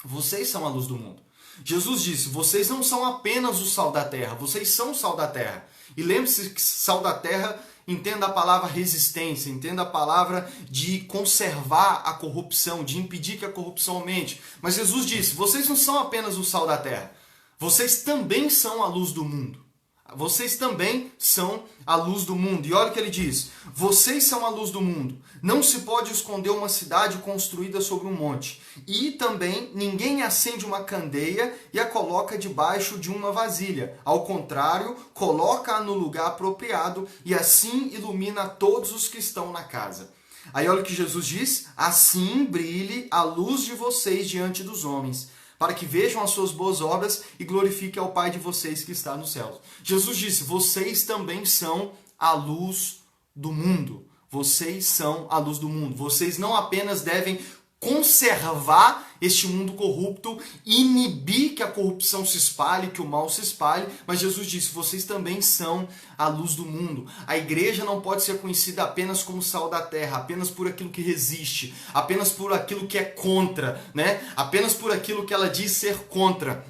Vocês são a luz do mundo. Jesus disse, vocês não são apenas o sal da terra, vocês são o sal da terra. E lembre-se que sal da terra, entenda a palavra resistência, entenda a palavra de conservar a corrupção, de impedir que a corrupção aumente. Mas Jesus disse, vocês não são apenas o sal da terra, vocês também são a luz do mundo. Vocês também são a luz do mundo. E olha o que ele diz. Vocês são a luz do mundo. Não se pode esconder uma cidade construída sobre um monte. E também ninguém acende uma candeia e a coloca debaixo de uma vasilha. Ao contrário, coloca-a no lugar apropriado e assim ilumina todos os que estão na casa. Aí olha o que Jesus diz. Assim brilhe a luz de vocês diante dos homens, para que vejam as suas boas obras e glorifiquem ao Pai de vocês que está nos céus. Jesus disse, vocês também são a luz do mundo. Vocês são a luz do mundo. Vocês não apenas devem conservar este mundo corrupto, inibir que a corrupção se espalhe, que o mal se espalhe, mas Jesus disse, vocês também são a luz do mundo. A igreja não pode ser conhecida apenas como sal da terra, apenas por aquilo que resiste, apenas por aquilo que é contra, né? Apenas por aquilo que ela diz ser contra,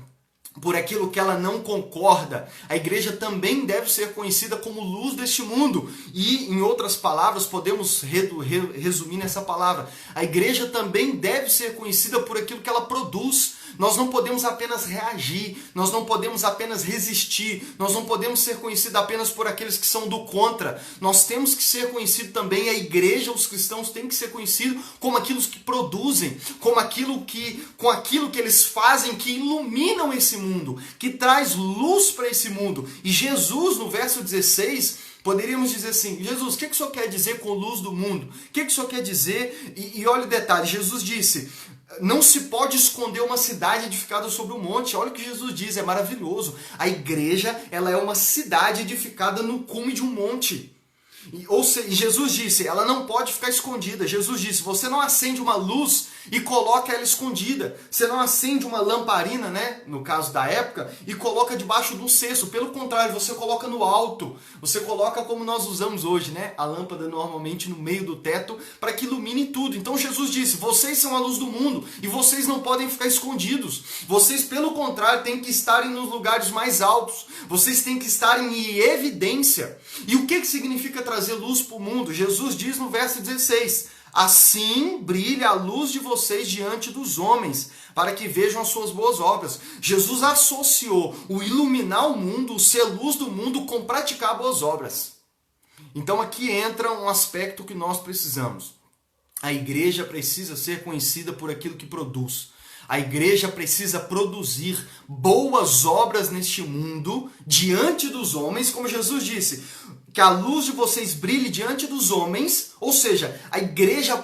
por aquilo que ela não concorda. A igreja também deve ser conhecida como luz deste mundo. E, em outras palavras, podemos resumir nessa palavra. A igreja também deve ser conhecida por aquilo que ela produz. Nós não podemos apenas reagir, nós não podemos apenas resistir, nós não podemos ser conhecidos apenas por aqueles que são do contra. Nós temos que ser conhecidos também, a igreja, os cristãos têm que ser conhecidos como aqueles que produzem, com aquilo que eles fazem, que iluminam esse mundo, que traz luz para esse mundo. E Jesus, no verso 16, poderíamos dizer assim: Jesus, o que o Senhor quer dizer com luz do mundo? O que o Senhor quer dizer? E olha o detalhe, Jesus disse: não se pode esconder uma cidade edificada sobre um monte. Olha o que Jesus diz, é maravilhoso. A igreja, ela é uma cidade edificada no cume de um monte. E Jesus disse, ela não pode ficar escondida. Jesus disse, você não acende uma luz e coloca ela escondida. Você não acende uma lamparina, né, no caso da época, e coloca debaixo de um cesto. Pelo contrário, você coloca no alto. Você coloca como nós usamos hoje, né, a lâmpada normalmente no meio do teto, para que ilumine tudo. Então Jesus disse, vocês são a luz do mundo e vocês não podem ficar escondidos. Vocês, pelo contrário, têm que estarem nos lugares mais altos. Vocês têm que estar em evidência. E o que significa trazer luz para o mundo? Jesus diz no verso 16, assim brilha a luz de vocês diante dos homens, para que vejam as suas boas obras. Jesus associou o iluminar o mundo, o ser luz do mundo, com praticar boas obras. Então aqui entra um aspecto que nós precisamos. A igreja precisa ser conhecida por aquilo que produz. A igreja precisa produzir boas obras neste mundo, diante dos homens, como Jesus disse, que a luz de vocês brilhe diante dos homens, ou seja, a igreja,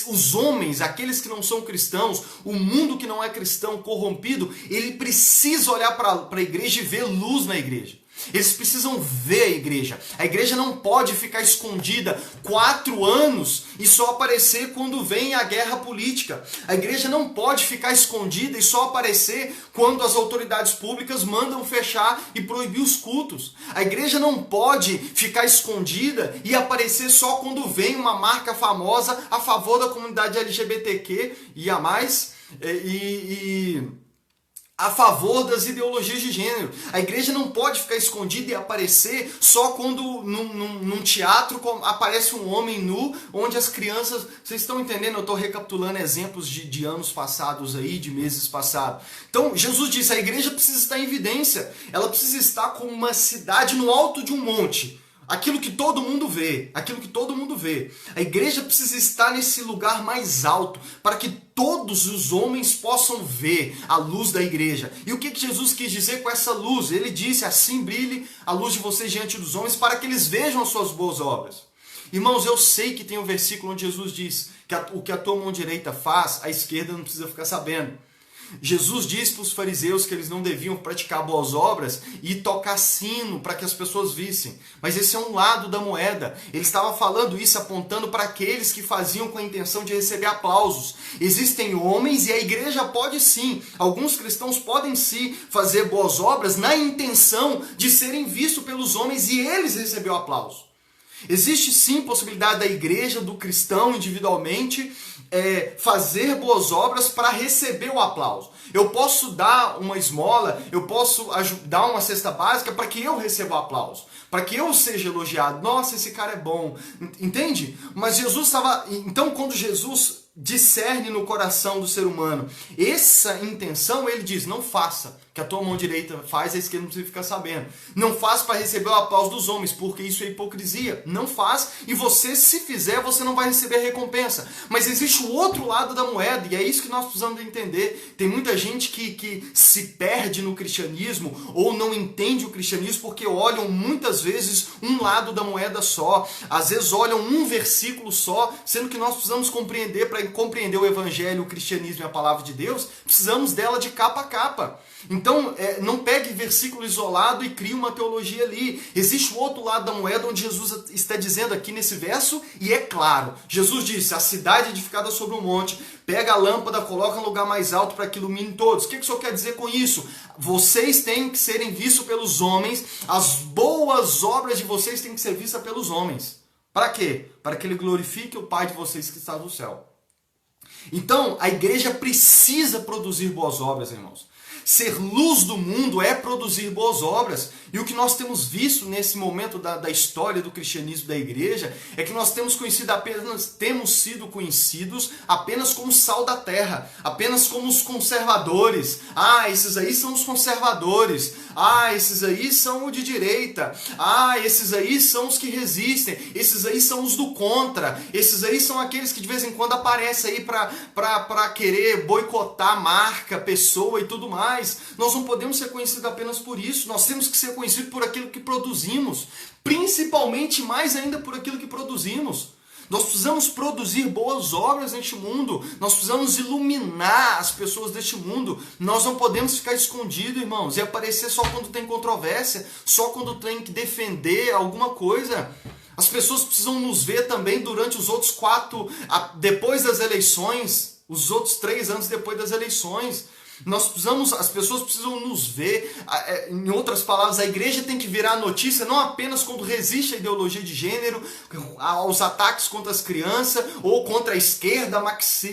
os homens, aqueles que não são cristãos, o mundo que não é cristão, corrompido, ele precisa olhar para a igreja e ver luz na igreja. Eles precisam ver a igreja. A igreja não pode ficar escondida 4 anos e só aparecer quando vem a guerra política. A igreja não pode ficar escondida e só aparecer quando as autoridades públicas mandam fechar e proibir os cultos. A igreja não pode ficar escondida e aparecer só quando vem uma marca famosa a favor da comunidade LGBTQ e a mais a favor das ideologias de gênero. A igreja não pode ficar escondida e aparecer só quando num teatro aparece um homem nu, onde as crianças... Vocês estão entendendo? Eu estou recapitulando exemplos de anos passados aí, de meses passados. Então, Jesus disse, a igreja precisa estar em evidência. Ela precisa estar como uma cidade no alto de um monte. Aquilo que todo mundo vê, aquilo que todo mundo vê. A igreja precisa estar nesse lugar mais alto, para que todos os homens possam ver a luz da igreja. E o que Jesus quis dizer com essa luz? Ele disse, assim brilhe a luz de vocês diante dos homens, para que eles vejam as suas boas obras. Irmãos, eu sei que tem um versículo onde Jesus diz que o que a tua mão direita faz, a esquerda não precisa ficar sabendo. Jesus disse para os fariseus que eles não deviam praticar boas obras e tocar sino para que as pessoas vissem. Mas esse é um lado da moeda. Ele estava falando isso, apontando para aqueles que faziam com a intenção de receber aplausos. Existem homens e a igreja pode sim, alguns cristãos podem sim fazer boas obras na intenção de serem vistos pelos homens e eles receber o aplauso. Existe sim possibilidade da igreja, do cristão individualmente, fazer boas obras para receber o aplauso. Eu posso dar uma esmola, eu posso dar uma cesta básica para que eu receba o aplauso, para que eu seja elogiado. Nossa, esse cara é bom, entende? Mas Jesus estava... Então, quando Jesus discerne no coração do ser humano essa intenção, ele diz, não faça, que a tua mão direita faz, a esquerda não precisa ficar sabendo. Não faz para receber o aplauso dos homens, porque isso é hipocrisia. Não faz, e você, se fizer, você não vai receber a recompensa. Mas existe o outro lado da moeda, e é isso que nós precisamos entender. Tem muita gente que se perde no cristianismo, ou não entende o cristianismo, porque olham muitas vezes um lado da moeda só. Às vezes olham um versículo só, sendo que nós precisamos compreender, para compreender o evangelho, o cristianismo e a palavra de Deus, precisamos dela de capa a capa. Então, não pegue versículo isolado e crie uma teologia ali. Existe o outro lado da moeda, onde Jesus está dizendo aqui nesse verso, e é claro. Jesus disse, a cidade edificada sobre um monte, pega a lâmpada, coloca no lugar mais alto para que ilumine todos. O que o Senhor quer dizer com isso? Vocês têm que serem vistos pelos homens, as boas obras de vocês têm que ser vistas pelos homens. Para quê? Para que ele glorifique o Pai de vocês que está no céu. Então, a igreja precisa produzir boas obras, irmãos. Ser luz do mundo é produzir boas obras. E o que nós temos visto nesse momento da história do cristianismo da igreja é que nós temos sido conhecidos apenas como sal da terra, apenas como os conservadores. Ah, esses aí são os conservadores. Ah, esses aí são o de direita. Ah, esses aí são os que resistem. Esses aí são os do contra. Esses aí são aqueles que de vez em quando aparecem aí para querer boicotar a marca, pessoa e tudo mais. Nós não podemos ser conhecidos apenas por isso. Nós temos que ser conhecidos por aquilo que produzimos. Principalmente, mais ainda, por aquilo que produzimos. Nós precisamos produzir boas obras neste mundo. Nós precisamos iluminar as pessoas deste mundo. Nós não podemos ficar escondidos, irmãos, e aparecer só quando tem controvérsia, só quando tem que defender alguma coisa. As pessoas precisam nos ver também durante os outros 4, depois das eleições, os outros 3 anos depois das eleições. As pessoas precisam nos ver. Em outras palavras, a igreja tem que virar notícia não apenas quando resiste à ideologia de gênero, aos ataques contra as crianças, ou contra a esquerda,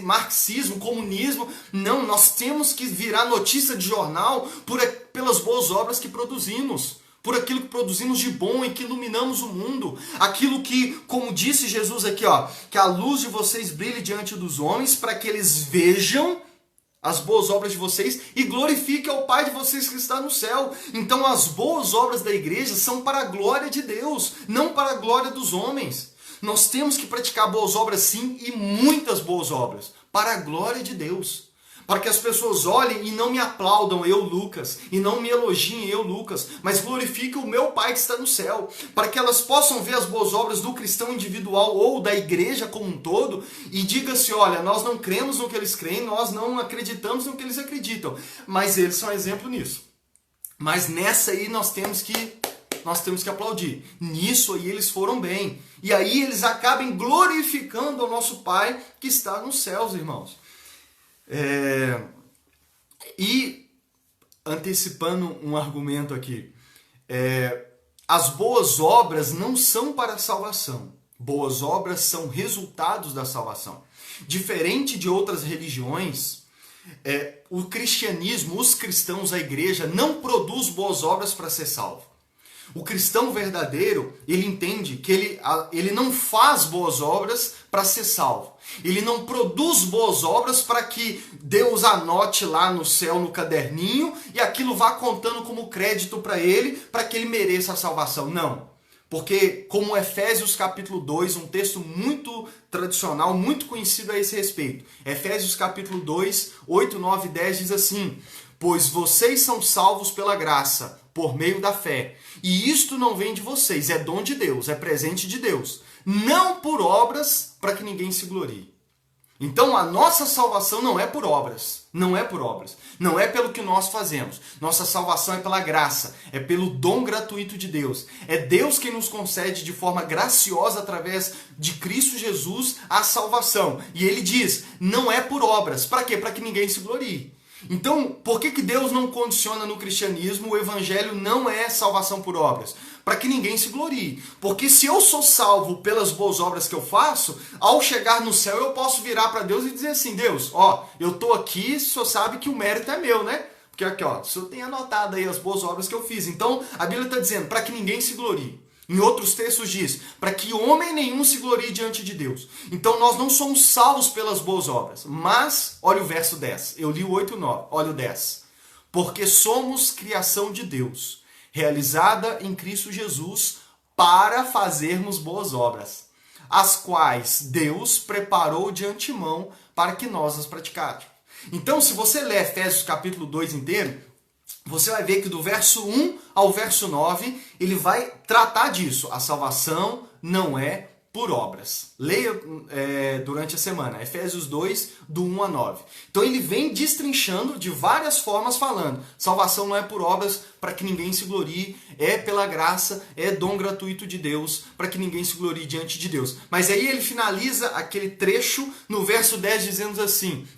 marxismo, comunismo. Não, nós temos que virar notícia de jornal pelas boas obras que produzimos. Por aquilo que produzimos de bom e que iluminamos o mundo. Aquilo que, como disse Jesus aqui, que a luz de vocês brilhe diante dos homens para que eles vejam as boas obras de vocês e glorifiquem ao Pai de vocês que está no céu. Então as boas obras da igreja são para a glória de Deus, não para a glória dos homens. Nós temos que praticar boas obras sim, e muitas boas obras, para a glória de Deus. Para que as pessoas olhem e não me aplaudam, eu, Lucas, e não me elogiem, eu, Lucas, mas glorifiquem o meu Pai que está no céu. Para que elas possam ver as boas obras do cristão individual ou da igreja como um todo e diga-se, olha, nós não cremos no que eles creem, nós não acreditamos no que eles acreditam, mas eles são exemplo nisso. Mas nessa aí nós temos que aplaudir. Nisso aí eles foram bem. E aí eles acabem glorificando o nosso Pai que está nos céus, irmãos. E antecipando um argumento aqui, as boas obras não são para a salvação. Boas obras são resultados da salvação. Diferente de outras religiões, o cristianismo, os cristãos, a igreja, não produz boas obras para ser salvo. O cristão verdadeiro, ele entende que ele não faz boas obras para ser salvo. Ele não produz boas obras para que Deus anote lá no céu, no caderninho, e aquilo vá contando como crédito para que ele mereça a salvação. Não. Porque, como Efésios capítulo 2, um texto muito tradicional, muito conhecido a esse respeito. Efésios capítulo 2, 8, 9 e 10 diz assim: pois vocês são salvos pela graça, por meio da fé. E isto não vem de vocês, é dom de Deus, é presente de Deus. Não por obras, para que ninguém se glorie. Então a nossa salvação não é por obras. Não é por obras. Não é pelo que nós fazemos. Nossa salvação é pela graça. É pelo dom gratuito de Deus. É Deus quem nos concede de forma graciosa, através de Cristo Jesus, a salvação. E ele diz, não é por obras. Para quê? Para que ninguém se glorie. Então, por que Deus não condiciona no cristianismo o evangelho não é salvação por obras? Para que ninguém se glorie. Porque se eu sou salvo pelas boas obras que eu faço, ao chegar no céu eu posso virar para Deus e dizer assim, Deus, eu estou aqui, o senhor sabe que o mérito é meu, né? Porque aqui, o senhor tem anotado aí as boas obras que eu fiz. Então, a Bíblia está dizendo, para que ninguém se glorie. Em outros textos diz, para que homem nenhum se glorie diante de Deus. Então nós não somos salvos pelas boas obras. Mas, olha o verso 10. Eu li o 8 e 9. Olha o 10. Porque somos criação de Deus, realizada em Cristo Jesus, para fazermos boas obras, as quais Deus preparou de antemão para que nós as praticássemos. Então, se você ler Efésios capítulo 2 inteiro, você vai ver que do verso 1 ao verso 9, ele vai tratar disso. A salvação não é por obras. Leia durante a semana, Efésios 2, do 1 a 9. Então ele vem destrinchando de várias formas falando. Salvação não é por obras para que ninguém se glorie, é pela graça, é dom gratuito de Deus, para que ninguém se glorie diante de Deus. Mas aí ele finaliza aquele trecho no verso 10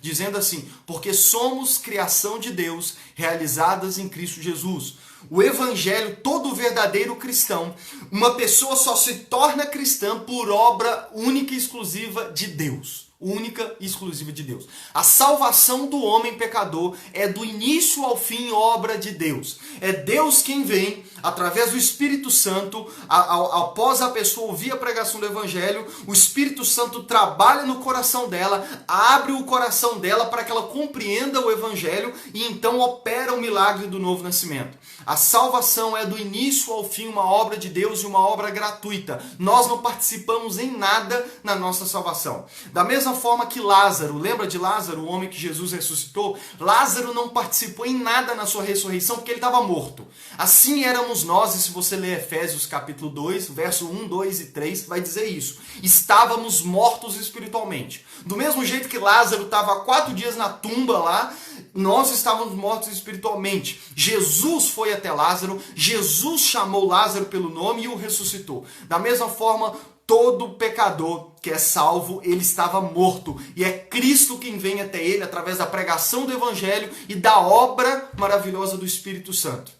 dizendo assim, porque somos criação de Deus, realizadas em Cristo Jesus. O evangelho, todo verdadeiro cristão, uma pessoa só se torna cristã por obra única e exclusiva de Deus. única e exclusiva de Deus. A salvação do homem pecador é do início ao fim obra de Deus. É Deus quem vem, através do Espírito Santo, após a pessoa ouvir a pregação do Evangelho, o Espírito Santo trabalha no coração dela, abre o coração dela para que ela compreenda o Evangelho e então opera o milagre do novo nascimento. A salvação é do início ao fim uma obra de Deus e uma obra gratuita. Nós não participamos em nada na nossa salvação. Da mesma forma que Lázaro, lembra de Lázaro, o homem que Jesus ressuscitou? Lázaro não participou em nada na sua ressurreição porque ele estava morto. Assim éramos nós, e se você ler Efésios capítulo 2, verso 1, 2 e 3, vai dizer isso. Estávamos mortos espiritualmente. Do mesmo jeito que Lázaro estava há 4 dias na tumba lá, nós estávamos mortos espiritualmente. Jesus foi até Lázaro, Jesus chamou Lázaro pelo nome e o ressuscitou. Da mesma forma, todo pecador que é salvo, ele estava morto. E é Cristo quem vem até ele através da pregação do Evangelho e da obra maravilhosa do Espírito Santo.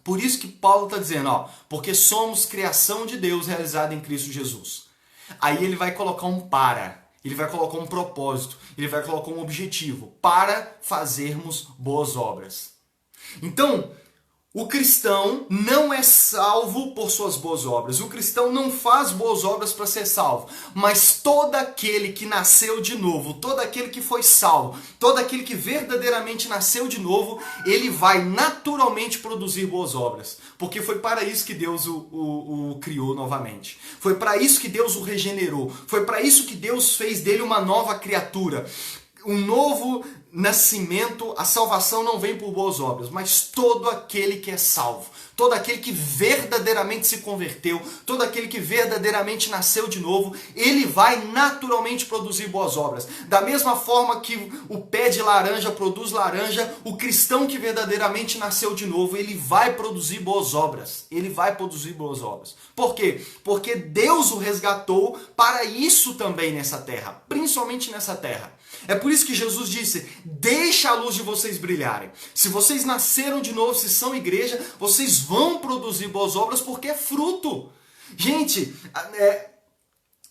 Por isso que Paulo está dizendo, porque somos criação de Deus realizada em Cristo Jesus. Aí ele vai colocar um para. Ele vai colocar um propósito, ele vai colocar um objetivo para fazermos boas obras. Então, o cristão não é salvo por suas boas obras. O cristão não faz boas obras para ser salvo. Mas todo aquele que nasceu de novo, todo aquele que foi salvo, todo aquele que verdadeiramente nasceu de novo, ele vai naturalmente produzir boas obras. Porque foi para isso que Deus o criou novamente. Foi para isso que Deus o regenerou. Foi para isso que Deus fez dele uma nova criatura. Um novo nascimento, a salvação não vem por boas obras, mas todo aquele que é salvo, todo aquele que verdadeiramente se converteu, todo aquele que verdadeiramente nasceu de novo, ele vai naturalmente produzir boas obras. Da mesma forma que o pé de laranja produz laranja, o cristão que verdadeiramente nasceu de novo, ele vai produzir boas obras. Ele vai produzir boas obras. Por quê? Porque Deus o resgatou para isso também nessa terra, principalmente nessa terra. É por isso que Jesus disse, deixa a luz de vocês brilharem. Se vocês nasceram de novo, se são igreja, vocês vão produzir boas obras porque é fruto. Gente,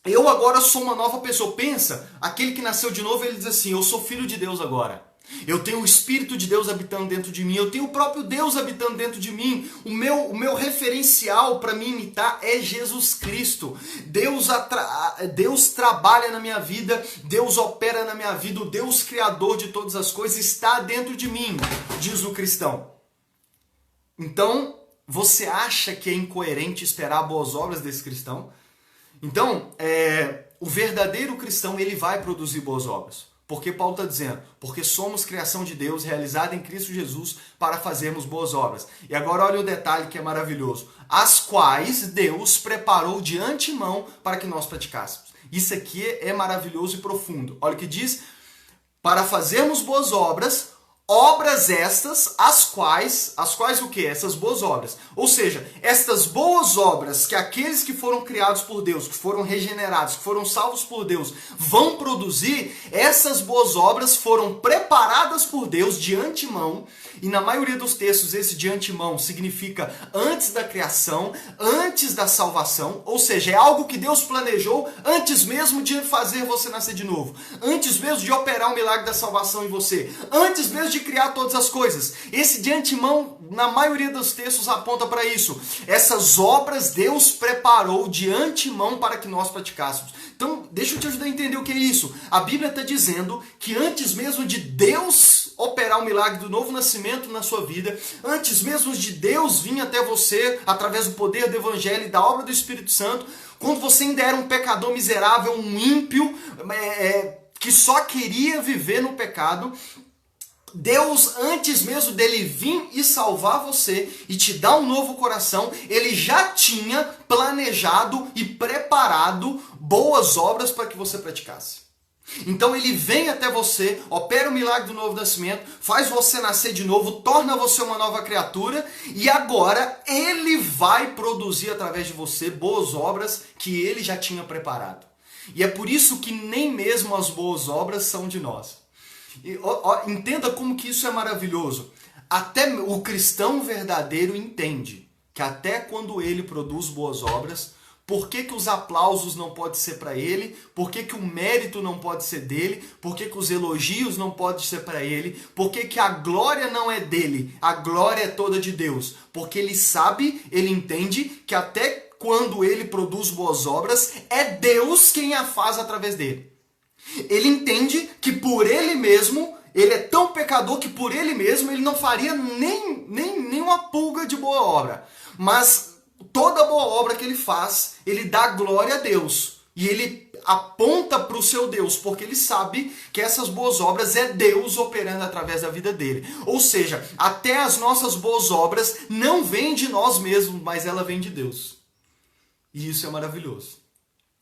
eu agora sou uma nova pessoa. Pensa, aquele que nasceu de novo, ele diz assim, eu sou filho de Deus agora. Eu tenho o Espírito de Deus habitando dentro de mim. Eu tenho o próprio Deus habitando dentro de mim. O meu referencial para me imitar é Jesus Cristo. Deus trabalha na minha vida. Deus opera na minha vida. O Deus Criador de todas as coisas está dentro de mim, diz o cristão. Então, você acha que é incoerente esperar boas obras desse cristão? Então, o verdadeiro cristão, ele vai produzir boas obras. Porque Paulo está dizendo, porque somos criação de Deus realizada em Cristo Jesus para fazermos boas obras. E agora olha o detalhe que é maravilhoso. As quais Deus preparou de antemão para que nós praticássemos. Isso aqui é maravilhoso e profundo. Olha o que diz, para fazermos boas obras, obras estas, as quais o quê? Essas boas obras. Ou seja, estas boas obras que aqueles que foram criados por Deus, que foram regenerados, que foram salvos por Deus, vão produzir, essas boas obras foram preparadas por Deus de antemão. E na maioria dos textos, esse de antemão significa antes da criação, antes da salvação. Ou seja, é algo que Deus planejou antes mesmo de fazer você nascer de novo. Antes mesmo de operar o milagre da salvação em você. Antes mesmo de criar todas as coisas. Esse de antemão, na maioria dos textos, aponta para isso. Essas obras Deus preparou de antemão para que nós praticássemos. Então, deixa eu te ajudar a entender o que é isso. A Bíblia está dizendo que antes mesmo de Deus operar o milagre do novo nascimento na sua vida, antes mesmo de Deus vir até você, através do poder do Evangelho e da obra do Espírito Santo, quando você ainda era um pecador miserável, um ímpio, que só queria viver no pecado, Deus, antes mesmo dele vir e salvar você e te dar um novo coração, ele já tinha planejado e preparado boas obras para que você praticasse. Então ele vem até você, opera o milagre do novo nascimento, faz você nascer de novo, torna você uma nova criatura e agora ele vai produzir através de você boas obras que ele já tinha preparado. E é por isso que nem mesmo as boas obras são de nós. Entenda como que isso é maravilhoso. Até o cristão verdadeiro entende que até quando ele produz boas obras, Por que os aplausos não podem ser para ele? Por que o mérito não pode ser dele? Por que os elogios não podem ser para ele? Por que a glória não é dele? A glória é toda de Deus. Porque ele sabe, ele entende que até quando ele produz boas obras, é Deus quem a faz através dele. Ele entende que por ele mesmo, ele é tão pecador que por ele mesmo ele não faria nem uma pulga de boa obra. Mas toda boa obra que ele faz, ele dá glória a Deus. E ele aponta para o seu Deus, porque ele sabe que essas boas obras é Deus operando através da vida dele. Ou seja, até as nossas boas obras não vêm de nós mesmos, mas ela vem de Deus. E isso é maravilhoso.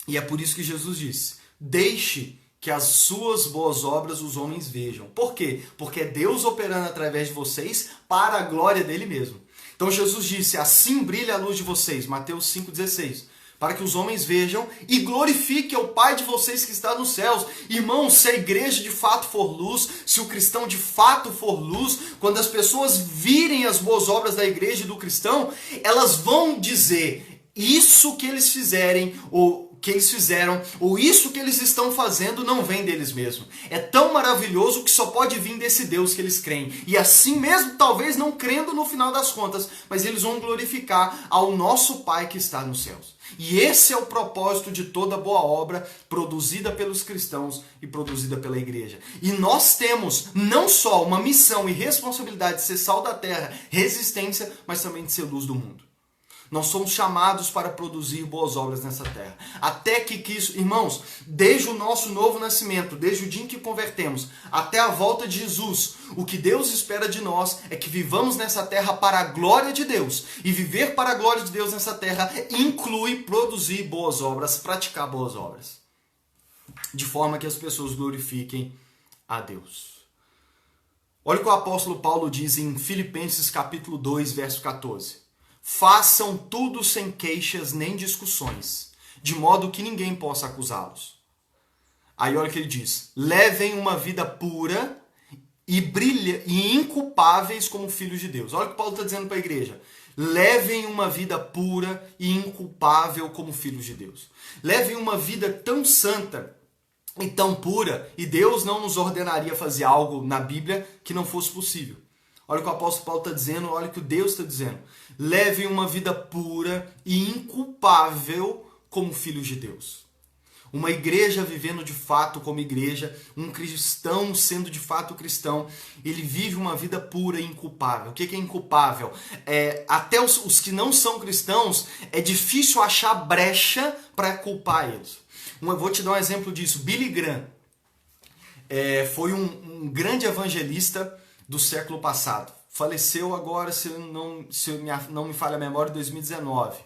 E é por isso que Jesus disse, deixe que as suas boas obras os homens vejam. Por quê? Porque é Deus operando através de vocês para a glória dele mesmo. Então Jesus disse, assim brilha a luz de vocês, Mateus 5,16, para que os homens vejam e glorifiquem o Pai de vocês que está nos céus. Irmãos, se a igreja de fato for luz, se o cristão de fato for luz, quando as pessoas virem as boas obras da igreja e do cristão, elas vão dizer, isso que eles fizerem, ou que eles fizeram, ou isso que eles estão fazendo não vem deles mesmos. É tão maravilhoso que só pode vir desse Deus que eles creem. E assim mesmo, talvez não crendo no final das contas, mas eles vão glorificar ao nosso Pai que está nos céus. E esse é o propósito de toda boa obra produzida pelos cristãos e produzida pela igreja. E nós temos não só uma missão e responsabilidade de ser sal da terra, resistência, mas também de ser luz do mundo. Nós somos chamados para produzir boas obras nessa terra. Até que isso, irmãos, desde o nosso novo nascimento, desde o dia em que convertemos, até a volta de Jesus, o que Deus espera de nós é que vivamos nessa terra para a glória de Deus. E viver para a glória de Deus nessa terra inclui produzir boas obras, praticar boas obras. De forma que as pessoas glorifiquem a Deus. Olha o que o apóstolo Paulo diz em Filipenses capítulo 2, verso 14. Façam tudo sem queixas nem discussões, de modo que ninguém possa acusá-los. Aí olha o que ele diz. Levem uma vida pura e inculpáveis como filhos de Deus. Olha o que Paulo está dizendo para a igreja. Levem uma vida pura e inculpável como filhos de Deus. Levem uma vida tão santa e tão pura, e Deus não nos ordenaria fazer algo na Bíblia que não fosse possível. Olha o que o apóstolo Paulo está dizendo, olha o que Deus está dizendo. Levem uma vida pura e inculpável como filhos de Deus. Uma igreja vivendo de fato como igreja, um cristão sendo de fato cristão, ele vive uma vida pura e inculpável. O que é inculpável? Até os que não são cristãos, é difícil achar brecha para culpar eles. Eu vou te dar um exemplo disso. Billy Graham foi um grande evangelista do século passado. Faleceu agora, se não me falha a memória, em 2019.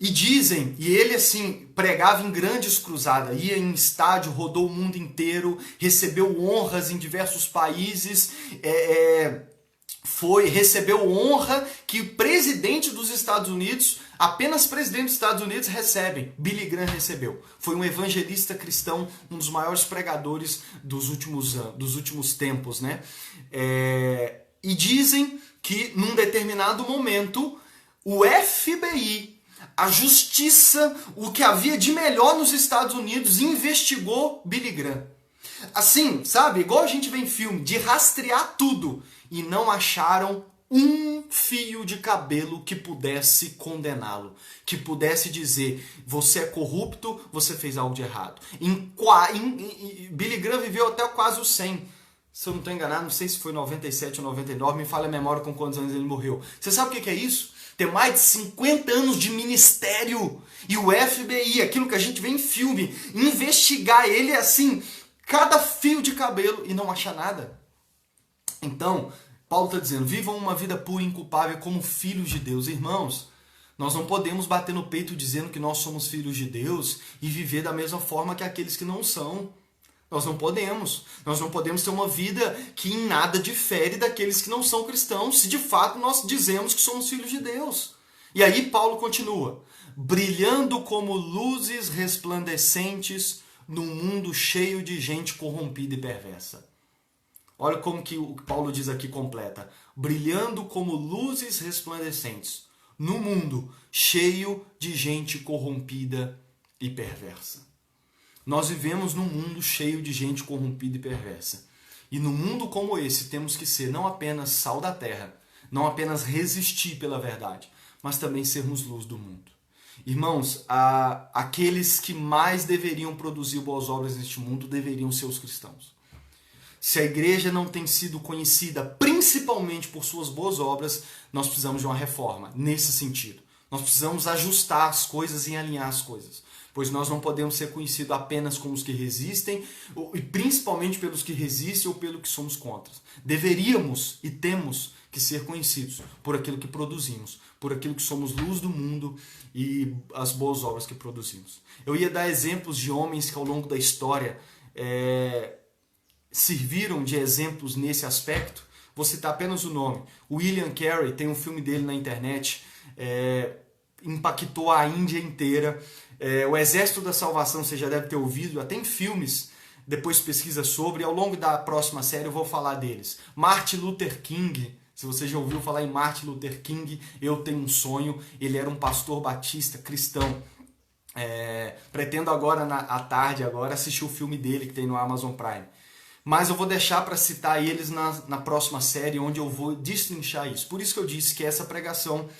E dizem, e ele assim, pregava em grandes cruzadas, ia em estádio, rodou o mundo inteiro, recebeu honras em diversos países, recebeu honra que o presidente dos Estados Unidos, apenas presidente dos Estados Unidos recebem. Billy Graham recebeu. Foi um evangelista cristão, um dos maiores pregadores dos últimos tempos, né? E dizem que num determinado momento o FBI, a justiça, o que havia de melhor nos Estados Unidos, investigou Billy Graham. Assim, sabe? Igual a gente vê em filme, de rastrear tudo. E não acharam um fio de cabelo que pudesse condená-lo. Que pudesse dizer, você é corrupto, você fez algo de errado. Billy Graham viveu até quase os 100. Se eu não estou enganado, não sei se foi 97 ou 99, me falha a memória com quantos anos ele morreu. Você sabe o que é isso? Ter mais de 50 anos de ministério e o FBI, aquilo que a gente vê em filme, investigar ele assim, cada fio de cabelo e não achar nada. Então, Paulo está dizendo, vivam uma vida pura e inculpável como filhos de Deus. Irmãos, nós não podemos bater no peito dizendo que nós somos filhos de Deus e viver da mesma forma que aqueles que não são. Nós não podemos. Nós não podemos ter uma vida que em nada difere daqueles que não são cristãos, se de fato nós dizemos que somos filhos de Deus. E aí Paulo continua, brilhando como luzes resplandecentes num mundo cheio de gente corrompida e perversa. Olha como que o Paulo diz aqui completa. Brilhando como luzes resplandecentes no mundo cheio de gente corrompida e perversa. Nós vivemos num mundo cheio de gente corrompida e perversa. E num mundo como esse temos que ser não apenas sal da terra, não apenas resistir pela verdade, mas também sermos luz do mundo. Irmãos, aqueles que mais deveriam produzir boas obras neste mundo deveriam ser os cristãos. Se a igreja não tem sido conhecida principalmente por suas boas obras, nós precisamos de uma reforma nesse sentido. Nós precisamos ajustar as coisas e alinhar as coisas, pois nós não podemos ser conhecidos apenas como os que resistem, e principalmente pelos que resistem ou pelo que somos contra. Deveríamos e temos que ser conhecidos por aquilo que produzimos, por aquilo que somos luz do mundo e as boas obras que produzimos. Eu ia dar exemplos de homens que ao longo da história serviram de exemplos nesse aspecto. Vou citar apenas o nome. William Carey, tem um filme dele na internet, impactou a Índia inteira. O Exército da Salvação, você já deve ter ouvido, até em filmes, depois pesquisa sobre, e ao longo da próxima série eu vou falar deles. Martin Luther King, se você já ouviu falar em Martin Luther King, Eu Tenho um Sonho, ele era um pastor batista cristão. Pretendo agora, à tarde, assistir o filme dele que tem no Amazon Prime. Mas eu vou deixar para citar eles na próxima série, onde eu vou destrinchar isso. Por isso que eu disse que essa pregação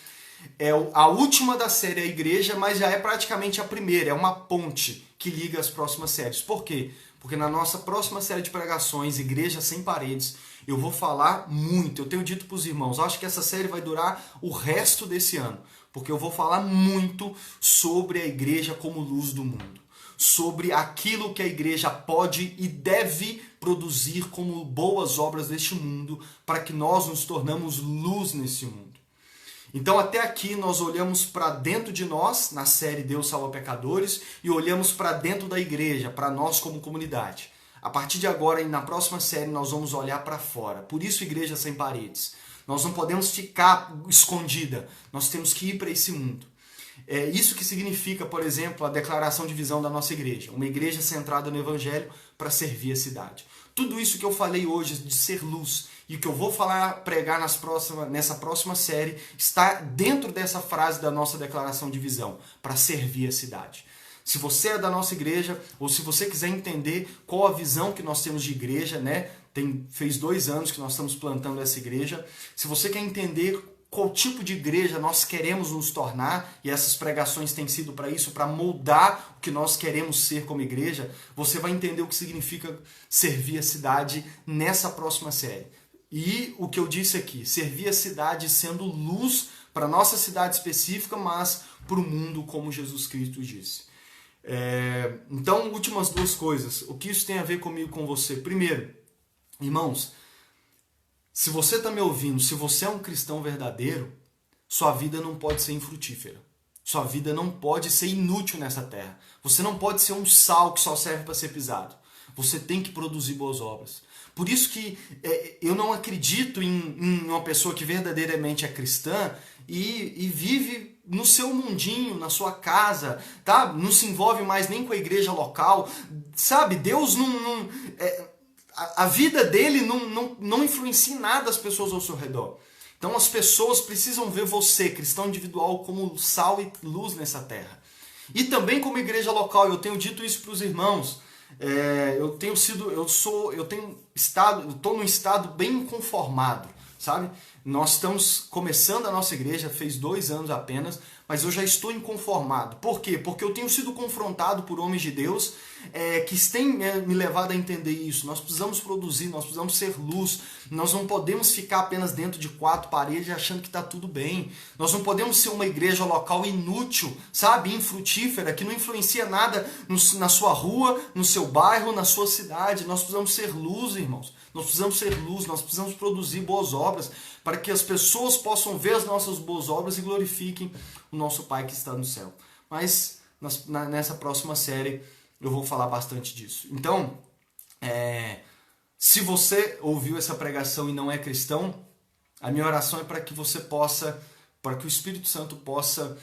é a última da série A Igreja, mas já é praticamente a primeira. É uma ponte que liga as próximas séries. Por quê? Porque na nossa próxima série de pregações, Igreja Sem Paredes, eu vou falar muito. Eu tenho dito para os irmãos, acho que essa série vai durar o resto desse ano. Porque eu vou falar muito sobre a igreja como luz do mundo. Sobre aquilo que a igreja pode e deve produzir como boas obras deste mundo, para que nós nos tornamos luz nesse mundo. Então até aqui nós olhamos para dentro de nós, na série Deus Salva Pecadores, e olhamos para dentro da igreja, para nós como comunidade. A partir de agora e na próxima série nós vamos olhar para fora. Por isso, Igreja Sem Paredes. Nós não podemos ficar escondida, nós temos que ir para esse mundo. É isso que significa, por exemplo, a declaração de visão da nossa igreja. Uma igreja centrada no Evangelho para servir a cidade. Tudo isso que eu falei hoje de ser luz e que eu vou pregar nessa próxima série está dentro dessa frase da nossa declaração de visão, para servir a cidade. Se você é da nossa igreja, ou se você quiser entender qual a visão que nós temos de igreja, né? Fez 2 anos que nós estamos plantando essa igreja. Se você quer entender qual tipo de igreja nós queremos nos tornar, e essas pregações têm sido para isso, para moldar o que nós queremos ser como igreja, você vai entender o que significa servir a cidade nessa próxima série. E o que eu disse aqui, servir a cidade sendo luz para a nossa cidade específica, mas para o mundo, como Jesus Cristo disse. Então, últimas 2 coisas. O que isso tem a ver comigo, com você? Primeiro, irmãos, se você está me ouvindo, se você é um cristão verdadeiro, sua vida não pode ser infrutífera. Sua vida não pode ser inútil nessa terra. Você não pode ser um sal que só serve para ser pisado. Você tem que produzir boas obras. Por isso que eu não acredito em uma pessoa que verdadeiramente é cristã e vive no seu mundinho, na sua casa, tá? Não se envolve mais nem com a igreja local. Sabe, Deus não a vida dele não influencia em nada as pessoas ao seu redor. Então as pessoas precisam ver você, cristão individual, como sal e luz nessa terra. E também como igreja local, eu tenho dito isso para os irmãos. Eu estou num estado bem inconformado, sabe? Nós estamos começando a nossa igreja, fez 2 anos apenas, mas eu já estou inconformado. Por quê? Porque eu tenho sido confrontado por homens de Deus que têm me levado a entender isso. Nós precisamos produzir, nós precisamos ser luz. Nós não podemos ficar apenas dentro de 4 paredes achando que está tudo bem. Nós não podemos ser uma igreja local inútil, sabe? Infrutífera, que não influencia nada na sua rua, no seu bairro, na sua cidade. Nós precisamos ser luz, irmãos. Nós precisamos ser luz, nós precisamos produzir boas obras para que as pessoas possam ver as nossas boas obras e glorifiquem o nosso Pai que está no céu. Mas nessa próxima série eu vou falar bastante disso. Então, se você ouviu essa pregação e não é cristão, a minha oração é para que o Espírito Santo possa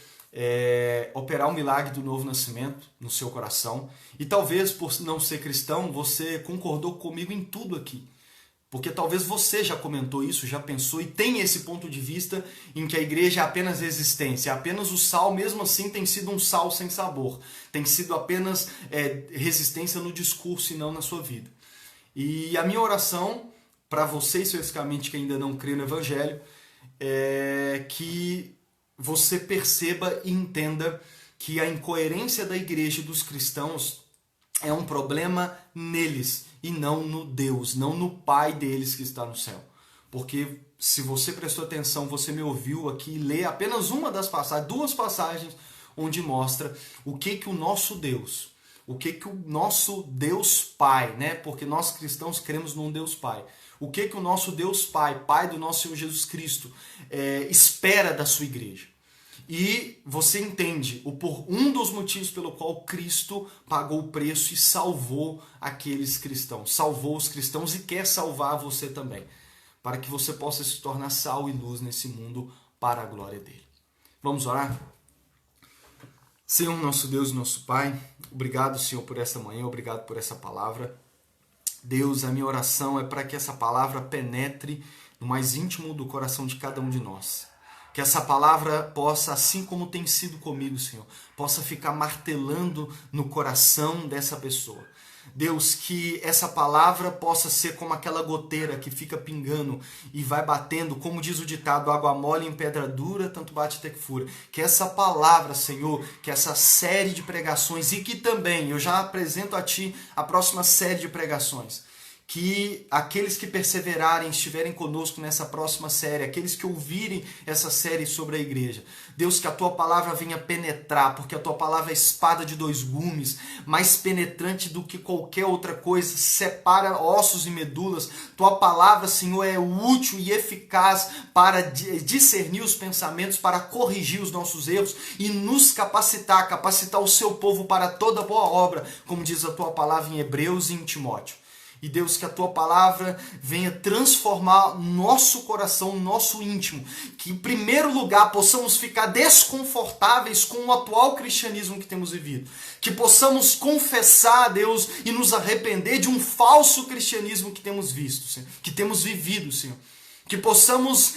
operar o milagre do novo nascimento no seu coração. E talvez por não ser cristão, você concordou comigo em tudo aqui. Porque talvez você já comentou isso, já pensou e tem esse ponto de vista em que a igreja é apenas resistência, é apenas o sal, mesmo assim tem sido um sal sem sabor, tem sido apenas resistência no discurso e não na sua vida. E a minha oração para você, especificamente que ainda não crê no Evangelho, é que você perceba e entenda que a incoerência da igreja e dos cristãos é um problema neles e não no Deus, não no Pai deles que está no céu. Porque se você prestou atenção, você me ouviu aqui ler apenas uma das passagens, duas passagens, onde mostra o que o nosso Deus, o que o nosso Deus Pai, né? Porque nós cristãos cremos num Deus Pai. O que o nosso Deus Pai, Pai do nosso Senhor Jesus Cristo, espera da sua igreja. E você entende um dos motivos pelo qual Cristo pagou o preço e salvou aqueles cristãos. Salvou os cristãos e quer salvar você também. Para que você possa se tornar sal e luz nesse mundo para a glória dele. Vamos orar? Senhor, nosso Deus e nosso Pai, obrigado, Senhor, por esta manhã, obrigado por essa palavra. Deus, a minha oração é para que essa palavra penetre no mais íntimo do coração de cada um de nós. Que essa palavra possa, assim como tem sido comigo, Senhor, possa ficar martelando no coração dessa pessoa. Deus, que essa palavra possa ser como aquela goteira que fica pingando e vai batendo, como diz o ditado, água mole em pedra dura, tanto bate até que fura. Que essa palavra, Senhor, que essa série de pregações e que também eu já apresento a Ti a próxima série de pregações. Que aqueles que perseverarem, estiverem conosco nessa próxima série, aqueles que ouvirem essa série sobre a igreja, Deus, que a Tua palavra venha penetrar, porque a Tua palavra é espada de dois gumes, mais penetrante do que qualquer outra coisa, separa ossos e medulas. Tua palavra, Senhor, é útil e eficaz para discernir os pensamentos, para corrigir os nossos erros e nos capacitar o Seu povo para toda boa obra, como diz a Tua palavra em Hebreus e em Timóteo. E Deus, que a Tua palavra venha transformar nosso coração, nosso íntimo. Que em primeiro lugar possamos ficar desconfortáveis com o atual cristianismo que temos vivido. Que possamos confessar, Deus, e nos arrepender de um falso cristianismo que temos visto, Senhor, que temos vivido, Senhor. Que possamos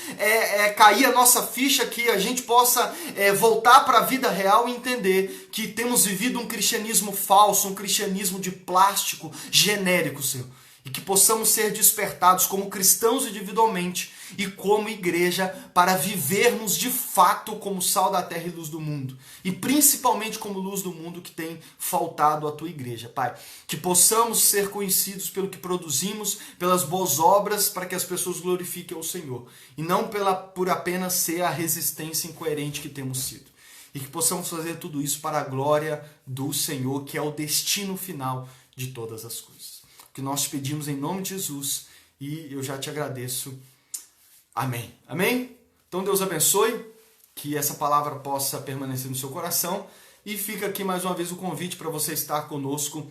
cair a nossa ficha, que a gente possa voltar para a vida real e entender que temos vivido um cristianismo falso, um cristianismo de plástico genérico, Senhor. E que possamos ser despertados como cristãos individualmente e como igreja para vivermos de fato como sal da terra e luz do mundo. E principalmente como luz do mundo que tem faltado à Tua igreja, Pai. Que possamos ser conhecidos pelo que produzimos, pelas boas obras, para que as pessoas glorifiquem ao Senhor. E não por apenas ser a resistência incoerente que temos sido. E que possamos fazer tudo isso para a glória do Senhor, que é o destino final de todas as coisas. Que nós te pedimos em nome de Jesus e eu já te agradeço. Amém. Amém? Então Deus abençoe, que essa palavra possa permanecer no seu coração e fica aqui mais uma vez o convite para você estar conosco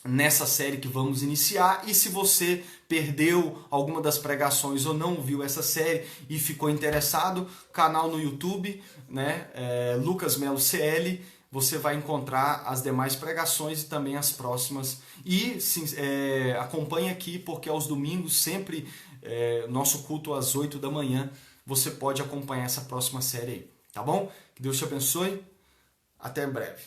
nessa série que vamos iniciar. E se você perdeu alguma das pregações ou não viu essa série e ficou interessado, canal no YouTube, né, Lucas Melo CL, você vai encontrar as demais pregações e também as próximas. E acompanhe aqui, porque aos domingos, sempre nosso culto às 8 da manhã, você pode acompanhar essa próxima série aí, tá bom? Que Deus te abençoe. Até breve.